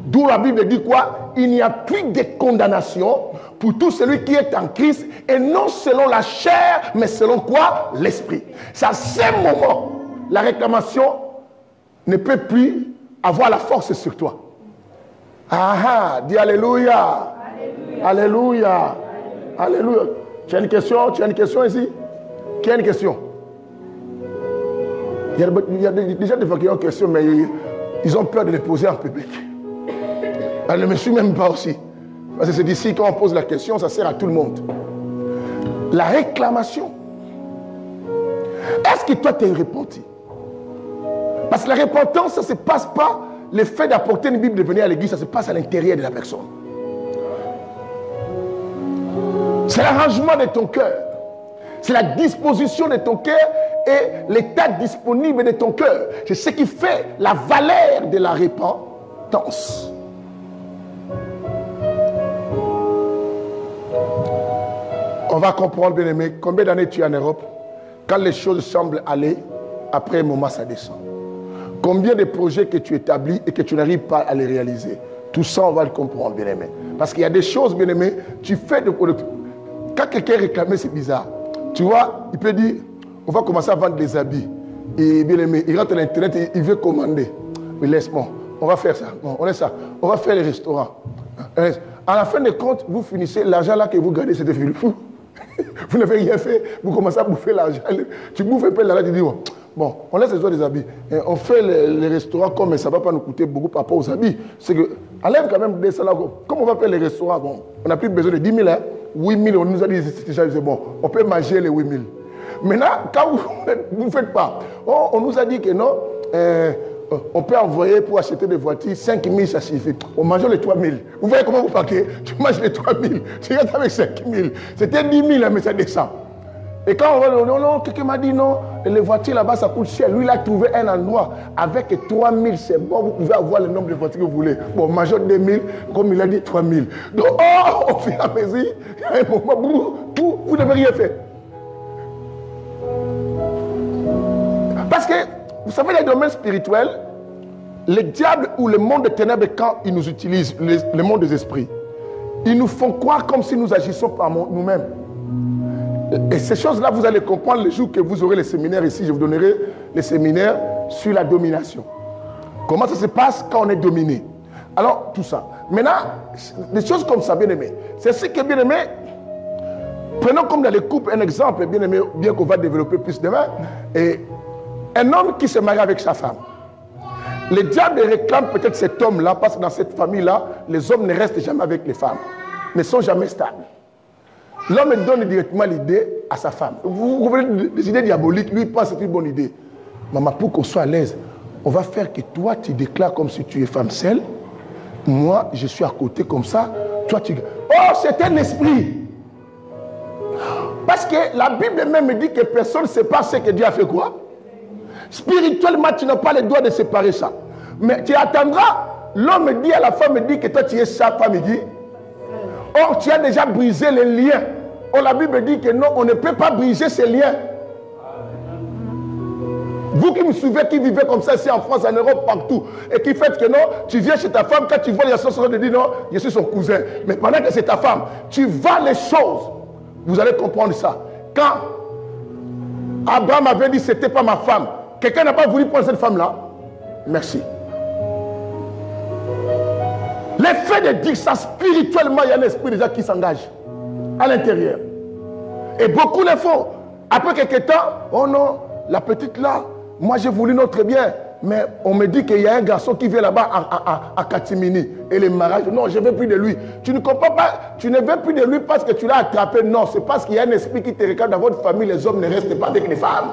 D'où la Bible dit quoi? Il n'y a plus de condamnation pour tout celui qui est en Christ, et non selon la chair, mais selon quoi? L'esprit. C'est à ce moment, la réclamation ne peut plus avoir la force sur toi. Ah, dis alléluia. Alléluia. Alléluia. Tu as une question? Tu as une question ici? Qui a une question? Il y a déjà des gens qui ont une question, mais ils ont peur de les poser en public. Elle ne me suit même pas aussi. Parce que c'est d'ici, quand on pose la question, ça sert à tout le monde. La réclamation. Est-ce que toi, tu es repenti? Parce que la repentance, ça ne se passe pas, le fait d'apporter une Bible, de venir à l'église, ça se passe à l'intérieur de la personne. C'est l'arrangement de ton cœur. C'est la disposition de ton cœur et l'état disponible de ton cœur. C'est ce qui fait la valeur de la repentance. On va comprendre, bien aimé, combien d'années tu es en Europe? Quand les choses semblent aller, après un moment, ça descend. Combien de projets que tu établis et que tu n'arrives pas à les réaliser? Tout ça, on va le comprendre, bien aimé. Parce qu'il y a des choses, bien aimé, tu fais de... Quand quelqu'un réclame, c'est bizarre. Tu vois, il peut dire, on va commencer à vendre des habits. Et bien aimé, il rentre à l'internet et il veut commander. Mais laisse-moi, on va faire ça. Non, on laisse ça. On va faire les restaurants. À la fin de compte, vous finissez, l'argent là que vous gardez, c'était fou. Vous n'avez rien fait, vous commencez à bouffer l'argent. Tu bouffes un peu l'argent, tu dis, bon, on laisse les autres des habits. Et on fait les restaurants comme ça ne va pas nous coûter beaucoup par rapport aux habits. C'est que, enlève quand même des salaires. Comme on va faire les restaurants, bon, on n'a plus besoin de 10 000, hein, 8 000, on nous a dit, c'est bon, on peut manger les 8 000. Maintenant, quand vous ne faites pas, on nous a dit que non, on peut envoyer pour acheter des voitures, 5 000, ça suffit. On mange les 3 000. Vous voyez comment vous paquez? Tu manges les 3 000. Tu restes avec 5 000. C'était 10 000, mais ça descend. Et quand on va dire, non, quelqu'un m'a dit non, les voitures là-bas, ça coûte cher. Lui, il a trouvé un endroit avec 3 000, c'est bon, vous pouvez avoir le nombre de voitures que vous voulez. Bon, major 2 000, comme il a dit, 3 000. Donc, au fur et à mesure, à un moment, vous n'avez rien fait. Parce que, vous savez, les domaines spirituels, le diable ou le monde des ténèbres, quand ils nous utilisent, le monde des esprits, ils nous font croire comme si nous agissons par nous-mêmes. Et ces choses-là, vous allez comprendre le jour que vous aurez les séminaires ici. Je vous donnerai les séminaires sur la domination. Comment ça se passe quand on est dominé. Alors, tout ça. Maintenant, des choses comme ça, bien aimé. C'est ce qui est bien aimé. Prenons comme dans les couples un exemple, bien aimé, bien qu'on va développer plus demain. Et un homme qui se marie avec sa femme. Le diable réclame peut-être cet homme-là, parce que dans cette famille-là, les hommes ne restent jamais avec les femmes, ne sont jamais stables. L'homme donne directement l'idée à sa femme. Vous voyez des idées diaboliques, lui il pense que c'est une bonne idée. Maman, pour qu'on soit à l'aise, on va faire que toi tu déclares comme si tu es femme seule. Moi, je suis à côté comme ça. Toi, tu... Oh, c'est un esprit. Parce que la Bible même dit que personne ne sait pas ce que Dieu a fait quoi. Spirituellement, tu n'as pas le droit de séparer ça. Mais tu attendras. L'homme dit à la femme, dit que toi tu es sa femme, il dit. Or, tu as déjà brisé les liens. Or, la Bible dit que non, on ne peut pas briser ces liens. Vous qui me suivez, qui vivez comme ça ici en France, en Europe, partout, et qui faites que non, tu viens chez ta femme, quand tu vois les choses, tu dis non, je suis son cousin. Mais pendant que c'est ta femme, tu vends les choses. Vous allez comprendre ça. Quand Abraham avait dit, c'était pas ma femme, quelqu'un n'a pas voulu prendre cette femme-là. Merci. L'effet de dire ça spirituellement, il y a un esprit déjà qui s'engage à l'intérieur. Et beaucoup le font. Après quelques temps, oh non, la petite là, moi j'ai voulu notre bien. Mais on me dit qu'il y a un garçon qui vient là-bas à Katimini. Et le mariage, non, je ne veux plus de lui. Tu ne comprends pas, tu ne veux plus de lui parce que tu l'as attrapé. Non, c'est parce qu'il y a un esprit qui te regarde dans votre famille. Les hommes ne restent pas avec les femmes.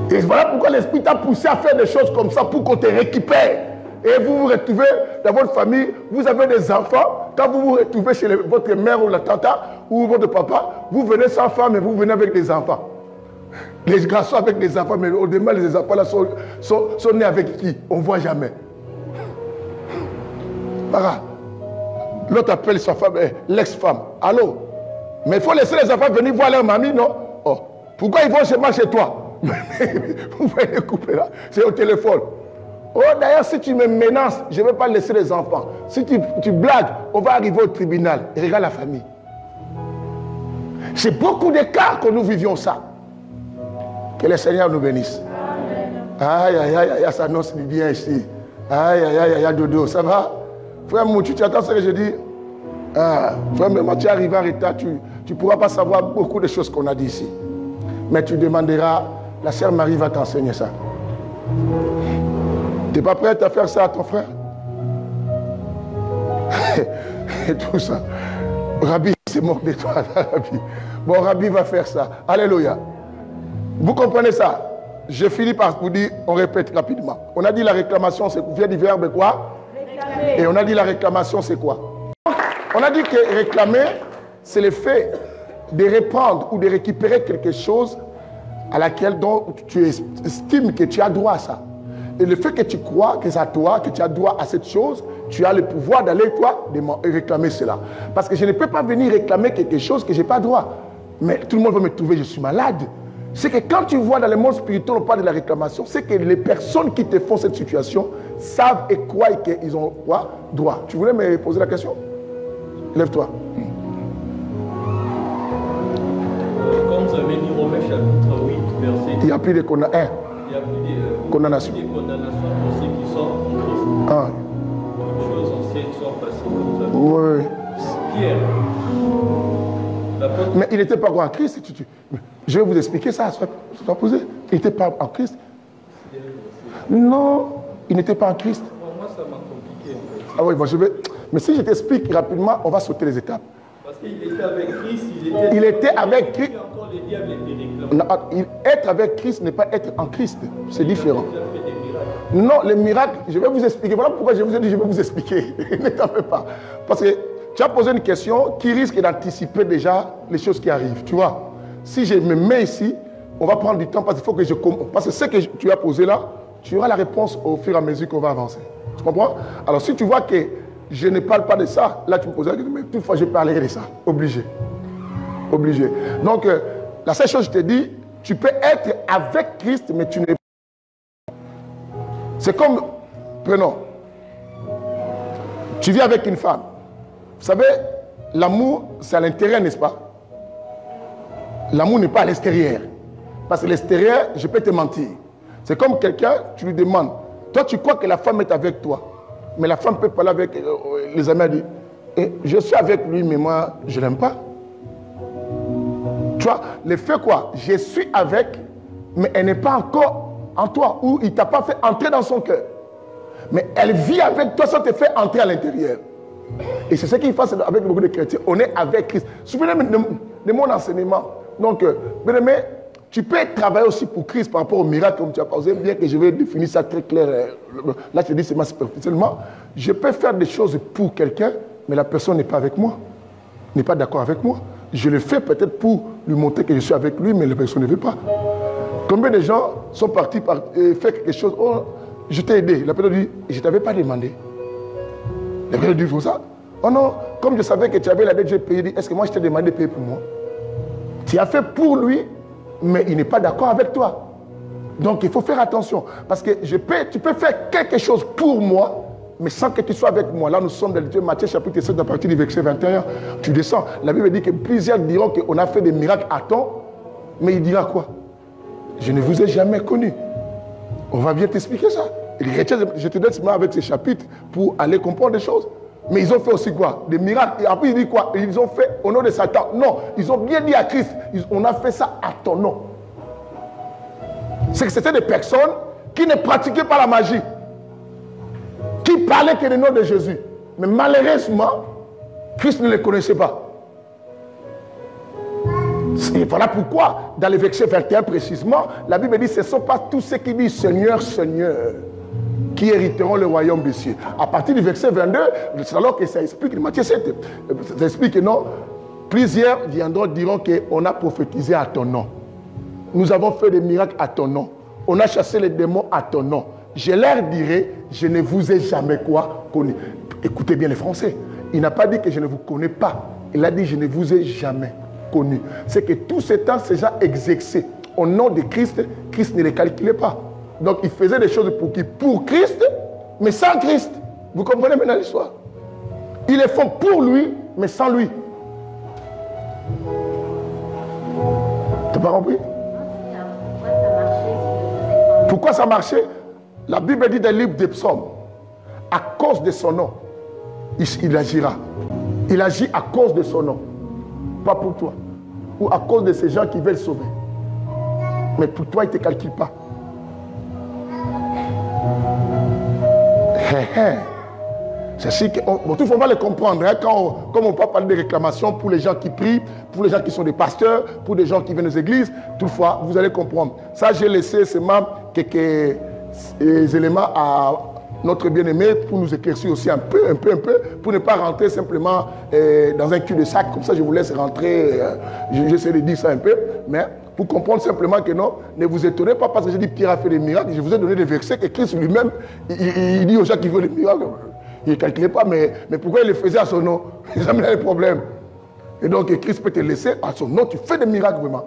Et voilà pourquoi l'esprit t'a poussé à faire des choses comme ça pour qu'on te récupère. Et vous vous retrouvez dans votre famille, vous avez des enfants. Quand vous vous retrouvez chez votre mère ou la tata ou votre papa, vous venez sans femme et vous venez avec des enfants. Les garçons avec des enfants, mais au demain, les enfants là sont nés avec qui? On ne voit jamais. Voilà. L'autre appelle sa femme, l'ex-femme. Allô? Mais il faut laisser les enfants venir voir leur mamie, non? Oh. Pourquoi ils vont chez toi? Vous voyez couper là. C'est au téléphone. Oh, d'ailleurs, si tu me menaces, je ne vais pas laisser les enfants. Si tu blagues, on va arriver au tribunal. Et regarde la famille. C'est beaucoup de cas que nous vivions ça. Que le Seigneur nous bénisse. Aïe, aïe, aïe, aïe, ça annonce bien ici. Aïe, aïe, aïe, aïe, dodo, ça va? Frère Moutou, tu attends ce que je dis? Frère Moutou, tu arrives en retard, tu ne pourras pas savoir beaucoup de choses qu'on a dit ici. Mais tu demanderas, la sœur Marie va t'enseigner ça. Tu n'es pas prête à faire ça à ton frère? Et tout ça. Rabbi, c'est moque de toi, Rabbi. Bon, Rabbi va faire ça. Alléluia. Vous comprenez ça? Je finis par vous dire, on répète rapidement. On a dit la réclamation, c'est vient du verbe quoi? Réclamer. Et on a dit la réclamation, c'est quoi? On a dit que réclamer, c'est le fait de reprendre ou de récupérer quelque chose à laquelle dont tu estimes que tu as droit à ça. Et le fait que tu crois que c'est à toi, que tu as droit à cette chose, tu as le pouvoir d'aller, toi, réclamer cela. Parce que je ne peux pas venir réclamer quelque chose que je n'ai pas droit. Mais tout le monde va me trouver, je suis malade. C'est que quand tu vois dans le monde spirituel, on parle de la réclamation, c'est que les personnes qui te font cette situation savent et croient qu'ils ont quoi? Droit. Tu voulais me poser la question? Lève-toi.
Comme vous avez dit, Romains chapitre 8, verset 2.
Il n'y a plus de condamnation.
Il n'y a plus de condamnation pour ceux qui sont en Christ.
Ah.
Les choses anciennes sont passées, comme ça.
Oui.
Pierre.
Mais il n'était pas en Christ. Je vais vous expliquer ça. Sois posé. Il n'était pas en Christ. Non, il n'était pas en Christ.
Moi, ça m'a compliqué.
Ah oui, bon, je vais. Mais si je t'explique rapidement, on va sauter les étapes.
Parce qu'il était avec Christ,
il était avec Christ.
Encore le diable était réclamé.
Être avec Christ n'est pas être en Christ. C'est différent. Non, les miracles, je vais vous expliquer. Voilà pourquoi je vous ai dit, je vais vous expliquer. Ne t'en fais pas. Parce que tu as posé une question qui risque d'anticiper déjà les choses qui arrivent. Tu vois, si je me mets ici, on va prendre du temps parce qu'il faut que je comprenne. Parce que ce que tu as posé là, tu auras la réponse au fur et à mesure qu'on va avancer. Tu comprends? Alors si tu vois que je ne parle pas de ça, là tu me poses la question, mais toutefois je parlerai de ça. Obligé. Obligé. Donc, la seule chose que je te dis, tu peux être avec Christ, mais tu n'es pas. C'est comme, prenons, tu vis avec une femme. Vous savez, l'amour, c'est à l'intérieur, n'est-ce pas? L'amour n'est pas à l'extérieur. Parce que l'extérieur, je peux te mentir. C'est comme quelqu'un, tu lui demandes, toi tu crois que la femme est avec toi, mais la femme peut parler avec les amis, elle dit, je suis avec lui, mais moi, je ne l'aime pas. Tu vois, le fait quoi? Je suis avec, mais elle n'est pas encore en toi, ou il ne t'a pas fait entrer dans son cœur. Mais elle vit avec toi, ça te fait entrer à l'intérieur. Et c'est ce qu'il fait avec beaucoup de chrétiens. On est avec Christ. Souvenez-vous de mon enseignement. Donc, bien aimé, tu peux travailler aussi pour Christ par rapport au miracle, comme tu as posé, bien que je vais définir ça très clair. Là, je te dis, c'est ma superficiellement. Je peux faire des choses pour quelqu'un, mais la personne n'est pas avec moi, n'est pas d'accord avec moi. Je le fais peut-être pour lui montrer que je suis avec lui, mais la personne ne veut pas. Combien de gens sont partis faire quelque chose? Oh, je t'ai aidé. La personne dit, je ne t'avais pas demandé. La personne dit, il faut ça. Oh non, comme je savais que tu avais la dette, j'ai payé. Est-ce que moi je t'ai demandé de payer pour moi? Tu as fait pour lui, mais il n'est pas d'accord avec toi. Donc il faut faire attention. Parce que tu peux faire quelque chose pour moi, mais sans que tu sois avec moi. Là, nous sommes dans Matthieu chapitre 7, à partir du verset 21. Tu descends. La Bible dit que plusieurs diront qu'on a fait des miracles à temps, mais il dira quoi? Je ne vous ai jamais connu. On va bien t'expliquer ça. Et les chrétiens, je te donne seulement avec ces chapitres pour aller comprendre des choses. Mais ils ont fait aussi quoi? Des miracles. Et après, il dit quoi? Ils ont fait au nom de Satan. Non, ils ont bien dit à Christ, on a fait ça à ton nom. C'est que c'était des personnes qui ne pratiquaient pas la magie, qui parlaient que le nom de Jésus. Mais malheureusement, Christ ne les connaissait pas. Et voilà pourquoi, dans le verset 21 précisément, la Bible dit, ce ne sont pas tous ceux qui disent Seigneur, Seigneur, qui hériteront le royaume des cieux. À partir du verset 22, c'est alors que ça explique, Matthieu 7, ça explique que non, plusieurs viendront, diront qu'on a prophétisé à ton nom. Nous avons fait des miracles à ton nom. On a chassé les démons à ton nom. Je leur dirai, je ne vous ai jamais quoi connu. Écoutez bien les Français. Il n'a pas dit que je ne vous connais pas. Il a dit, je ne vous ai jamais connu. C'est que tout ce temps, ces gens exerçaient au nom de Christ. Christ ne les calculait pas. Donc, il faisait des choses pour qui? Pour Christ, mais sans Christ. Vous comprenez maintenant l'histoire? Ils les font pour lui, mais sans lui. Tu n'as pas compris? Pourquoi ça marchait? La Bible dit dans le livre des psaumes, à cause de son nom, il agira. Il agit à cause de son nom. Pas pour toi. Ou à cause de ces gens qui veulent sauver. Mais pour toi, il ne te calcule pas. C'est sûr que bon, tout il faut pas le comprendre. Hein, comme on peut parler de réclamations pour les gens qui prient, pour les gens qui sont des pasteurs, pour les gens qui viennent aux églises, toutefois, vous allez comprendre. Ça, j'ai laissé seulement quelques éléments à notre bien-aimé pour nous éclaircir aussi un peu, pour ne pas rentrer simplement dans un cul-de-sac. Comme ça, je vous laisse rentrer. J'essaie de dire ça un peu, mais pour comprendre simplement que non, ne vous étonnez pas parce que j'ai dit Pierre a fait des miracles. Je vous ai donné des versets que Christ lui-même, il dit aux gens qui veulent des miracles. Il ne calculait pas, mais pourquoi il le faisait à son nom? Il n'a jamais les problèmes. Et donc, Christ peut te laisser à son nom. Tu fais des miracles vraiment.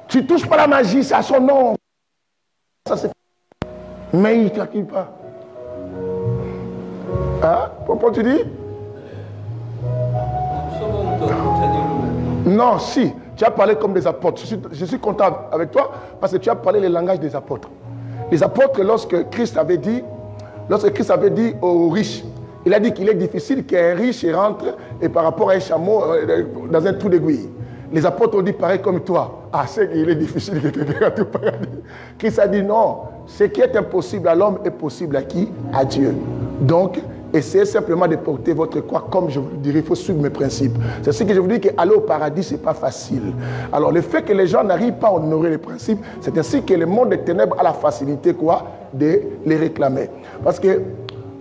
Tu ne touches pas la magie, c'est à son nom. Ça, c'est... Mais il ne calcule pas. Hein? Pourquoi tu dis? Non, si. Tu as parlé comme des apôtres. Je suis content avec toi parce que tu as parlé le langage des apôtres. Les apôtres, lorsque Christ avait dit aux riches, il a dit qu'il est difficile qu'un riche rentre et par rapport à un chameau dans un trou d'aiguille. Les apôtres ont dit pareil comme toi. Ah, c'est qu'il est difficile que quelqu'un rentre au paradis. Christ a dit non. Ce qui est impossible à l'homme est possible à qui? À Dieu. Donc, essayez simplement de porter votre croix comme je vous le dirais, il faut suivre mes principes. C'est ce que je vous dis qu'aller au paradis, ce n'est pas facile. Alors le fait que les gens n'arrivent pas à honorer les principes, c'est ainsi que le monde des ténèbres a la facilité quoi? De les réclamer. Parce que,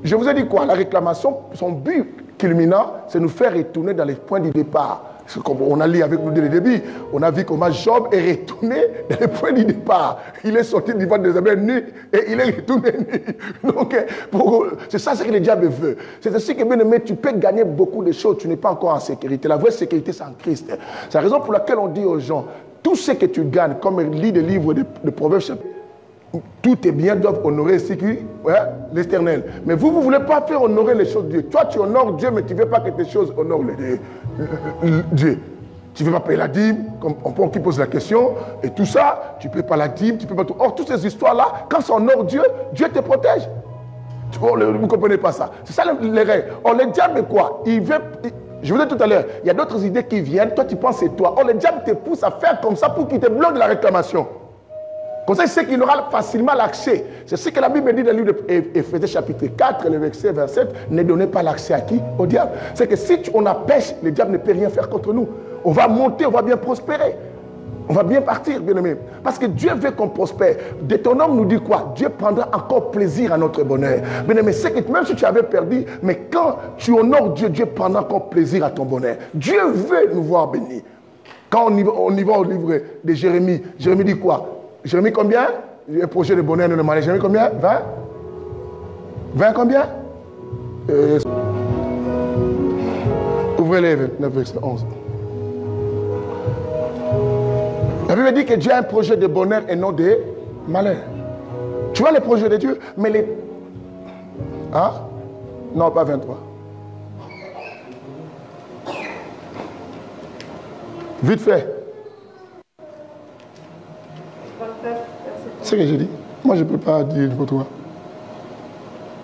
je vous ai dit quoi? La réclamation, son but culminant, c'est nous faire retourner dans les points du départ. Comme on a lu avec nous dès le début, on a vu comment Job est retourné dans les points du départ. Il est sorti du ventre des abeilles nu et il est retourné nu. Donc, c'est ça ce que le diable veut. C'est ainsi que, bien aimé, tu peux gagner beaucoup de choses, tu n'es pas encore en sécurité. La vraie sécurité, c'est en Christ. C'est la raison pour laquelle on dit aux gens, tout ce que tu gagnes, comme lit des livres de Proverbes, tout tes biens doivent honorer l'Éternel. Mais vous ne voulez pas faire honorer les choses de Dieu. Toi, tu honores Dieu, mais tu ne veux pas que tes choses honorent Dieu. Tu ne veux pas payer la dîme, comme on qui pose la question, et tout ça, tu ne payes pas la dîme, tu ne payes pas tout. Or, toutes ces histoires-là, quand ça honore Dieu, Dieu te protège. Vous ne comprenez pas ça. C'est ça les règles. Or, le diable, quoi? Je vous l'ai dit tout à l'heure, il y a d'autres idées qui viennent, toi, tu penses c'est toi. Or, le diable te pousse à faire comme ça pour qu'il te bloque de la réclamation. Comme ça, il sait qu'il aura facilement l'accès. C'est ce que la Bible dit dans le livre d'Éphésiens chapitre 4, le verset 27. Ne donnez pas l'accès à qui? Au diable. C'est que si on a pêche, le diable ne peut rien faire contre nous. On va monter, on va bien prospérer. On va bien partir, bien aimé. Parce que Dieu veut qu'on prospère. Deutéronome nous dit quoi? Dieu prendra encore plaisir à notre bonheur. Bien aimé, c'est que même si tu avais perdu, mais quand tu honores Dieu, Dieu prendra encore plaisir à ton bonheur. Dieu veut nous voir bénis. Quand on y va au livre de Jérémie, Jérémie dit quoi? Jérémie combien? Un projet de bonheur de malheur. Jérémie combien? 20? 20 combien? Ouvrez les 29, verset 11. La Bible dit que Dieu a un projet de bonheur et non de malheur. Tu vois les projets de Dieu, mais les... Hein? Non, pas 23. Vite fait. C'est ce que j'ai dit. Moi, je ne peux pas dire pour toi.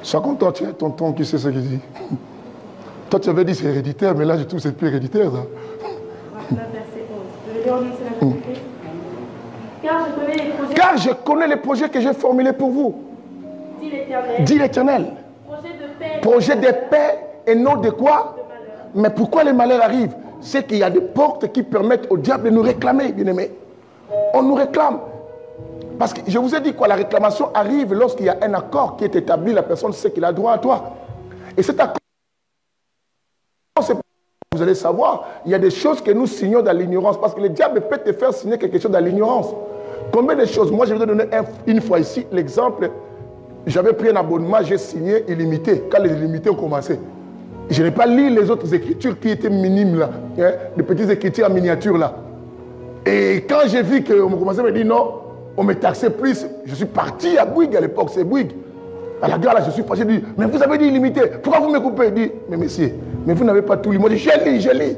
Sois content, tu es tonton qui sait ce qu'il dit. Toi, tu avais dit c'est héréditaire, mais là, je trouve que c'est plus héréditaire. Ça.
Verset 11. Je vais lire en une seule.
Car je connais les projets que j'ai formulés pour vous. Dit l'Éternel. Projet de paix et non de quoi? Mais pourquoi les malheurs arrivent? C'est qu'il y a des portes qui permettent au diable de nous réclamer, bien-aimés. On nous réclame. Parce que je vous ai dit quoi, la réclamation arrive lorsqu'il y a un accord qui est établi, la personne sait qu'il a droit à toi. Et cet accord, vous allez savoir, il y a des choses que nous signons dans l'ignorance, parce que le diable peut te faire signer quelque chose dans l'ignorance. Combien de choses? Moi, je vais te donner une fois ici l'exemple. J'avais pris un abonnement, j'ai signé illimité, quand les illimités ont commencé. Je n'ai pas lu les autres écritures qui étaient minimes là, hein, des petites écritures en miniature là. Et quand j'ai vu qu'on me commençait à me dire non, on me taxait plus, je suis parti à Bouygues à l'époque, c'est Bouygues. À la gare là, je suis passé, je dis, mais vous avez dit illimité, pourquoi vous me coupez? Il dit, mais monsieur, mais vous n'avez pas tout lu. Moi je dis, je lis.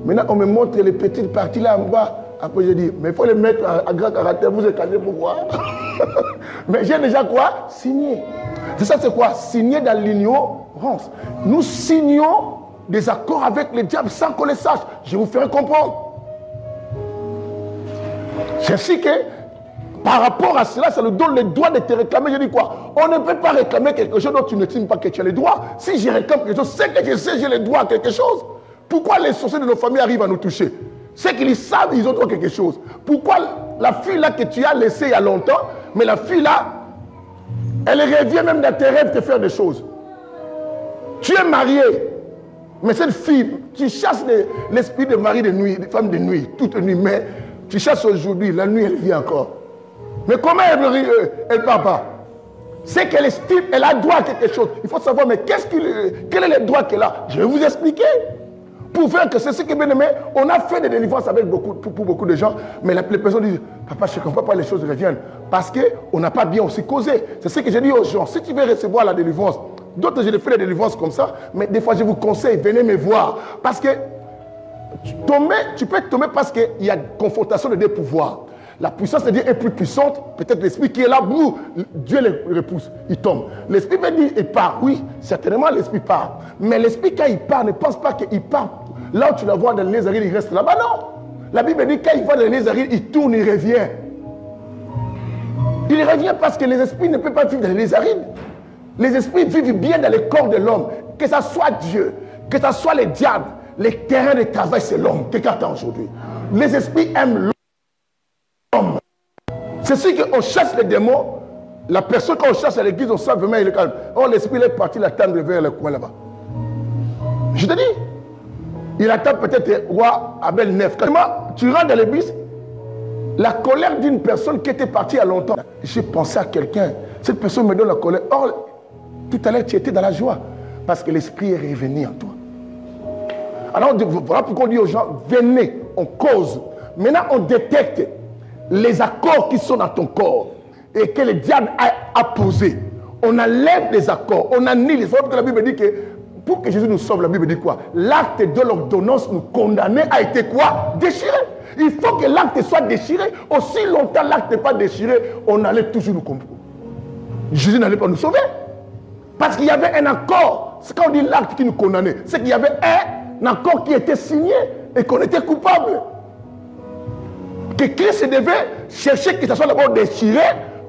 Maintenant on me montre les petites parties là en bas. Après je dis, mais il faut les mettre à grand caractère, vous êtes casé pourquoi? Mais j'ai déjà quoi? Signé. C'est ça, c'est quoi? Signé dans l'ignorance. Nous signons des accords avec le diable sans qu'on les sache. Je vous ferai comprendre. C'est ainsi que, par rapport à cela, ça nous donne le droit de te réclamer. Je dis quoi? On ne peut pas réclamer quelque chose dont tu n'estimes pas que tu as le droit. Si je réclame quelque chose, c'est que je sais que j'ai le droit à quelque chose. Pourquoi les sorciers de nos familles arrivent à nous toucher? C'est qu'ils savent qu'ils ont droit à quelque chose. Pourquoi la fille là que tu as laissée il y a longtemps, mais la fille là, elle revient même dans tes rêves te faire des choses. Tu es marié, mais cette fille, tu chasses l'esprit de mari de nuit, de femme de nuit, toute nuit, mais tu chasses aujourd'hui, la nuit elle vient encore. Mais comment elle part pas? C'est qu'elle estime, elle a droit à quelque chose. Il faut savoir, mais quel est le droit qu'elle a? Je vais vous expliquer. Pour faire que c'est ce qui est bien aimé, on a fait des délivrances avec pour beaucoup de gens, mais les personnes disent, papa, je ne comprends pas, les choses reviennent. Parce qu'on n'a pas bien aussi causé. C'est ce que je dis aux gens. Si tu veux recevoir la délivrance, d'autres, je les fais des délivrances comme ça, mais des fois, je vous conseille, venez me voir. Parce que tu peux tomber parce qu'il y a confrontation de deux pouvoirs. La puissance de Dieu est plus puissante. Peut-être l'esprit qui est là, Dieu le repousse, il tombe. L'esprit me dit, il part. Oui, certainement l'esprit part. Mais l'esprit, quand il part, ne pense pas qu'il part. Là où tu la vois dans les arides, il reste là-bas. Non. La Bible dit, quand il va dans les arides, il tourne, il revient. Il revient parce que les esprits ne peuvent pas vivre dans les arides. Les esprits vivent bien dans le corps de l'homme. Que ce soit Dieu, que ce soit les diables, les terrains de travail, c'est l'homme. Quelqu'un attend aujourd'hui. Les esprits aiment l'homme. C'est ce qu'on chasse les démons. La personne, quand on chasse à l'église, on sent vraiment il est calme. Oh, l'esprit est parti l'attendre vers le coin là-bas. Je te dis, il attend peut-être roi Abel Nef. Quand tu rentres dans l'église, la colère d'une personne qui était partie il y a longtemps. J'ai pensé à quelqu'un. Cette personne me donne la colère. Or, tout à l'heure, tu étais dans la joie. Parce que l'esprit est revenu en toi. Alors, voilà pourquoi on dit aux gens, venez, on cause. Maintenant, on détecte les accords qui sont dans ton corps et que le diable a posé. On enlève les accords, on annule. Il faut que la Bible dit que pour que Jésus nous sauve, la Bible dit quoi? L'acte de l'ordonnance nous condamner a été quoi? Déchiré. Il faut que l'acte soit déchiré. Aussi longtemps l'acte n'est pas déchiré, on allait toujours nous comprendre. Jésus n'allait pas nous sauver. Parce qu'il y avait un accord. C'est quand on dit l'acte qui nous condamnait, c'est qu'il y avait un accord qui était signé et qu'on était coupable. Que Christ devait chercher que ça soit d'abord déchiré,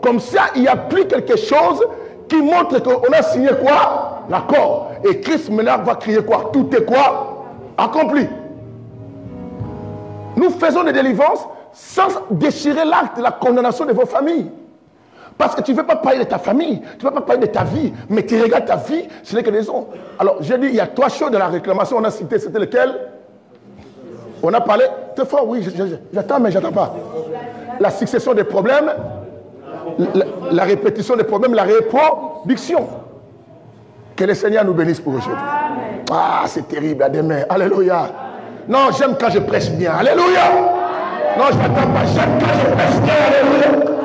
comme ça il n'y a plus quelque chose qui montre qu'on a signé quoi? L'accord. Et Christ maintenant va crier quoi? Tout est quoi? Accompli. Nous faisons des délivrances sans déchirer l'acte de la condamnation de vos familles. Parce que tu ne veux pas parler de ta famille, tu ne veux pas parler de ta vie, mais tu regardes ta vie, ce n'est que des hommes. Alors j'ai dit, il y a 3 choses de la réclamation, on a cité, c'était lesquelles? On a parlé, deux fois, oui, j'attends, mais j'attends pas. La succession des problèmes, la répétition des problèmes, la reproduction. Que le Seigneur nous bénisse pour aujourd'hui. Ah, c'est terrible, à demain. Alléluia. Non, j'aime quand je prêche bien. Alléluia. Non, je n'attends pas, j'aime quand je prêche bien. Alléluia.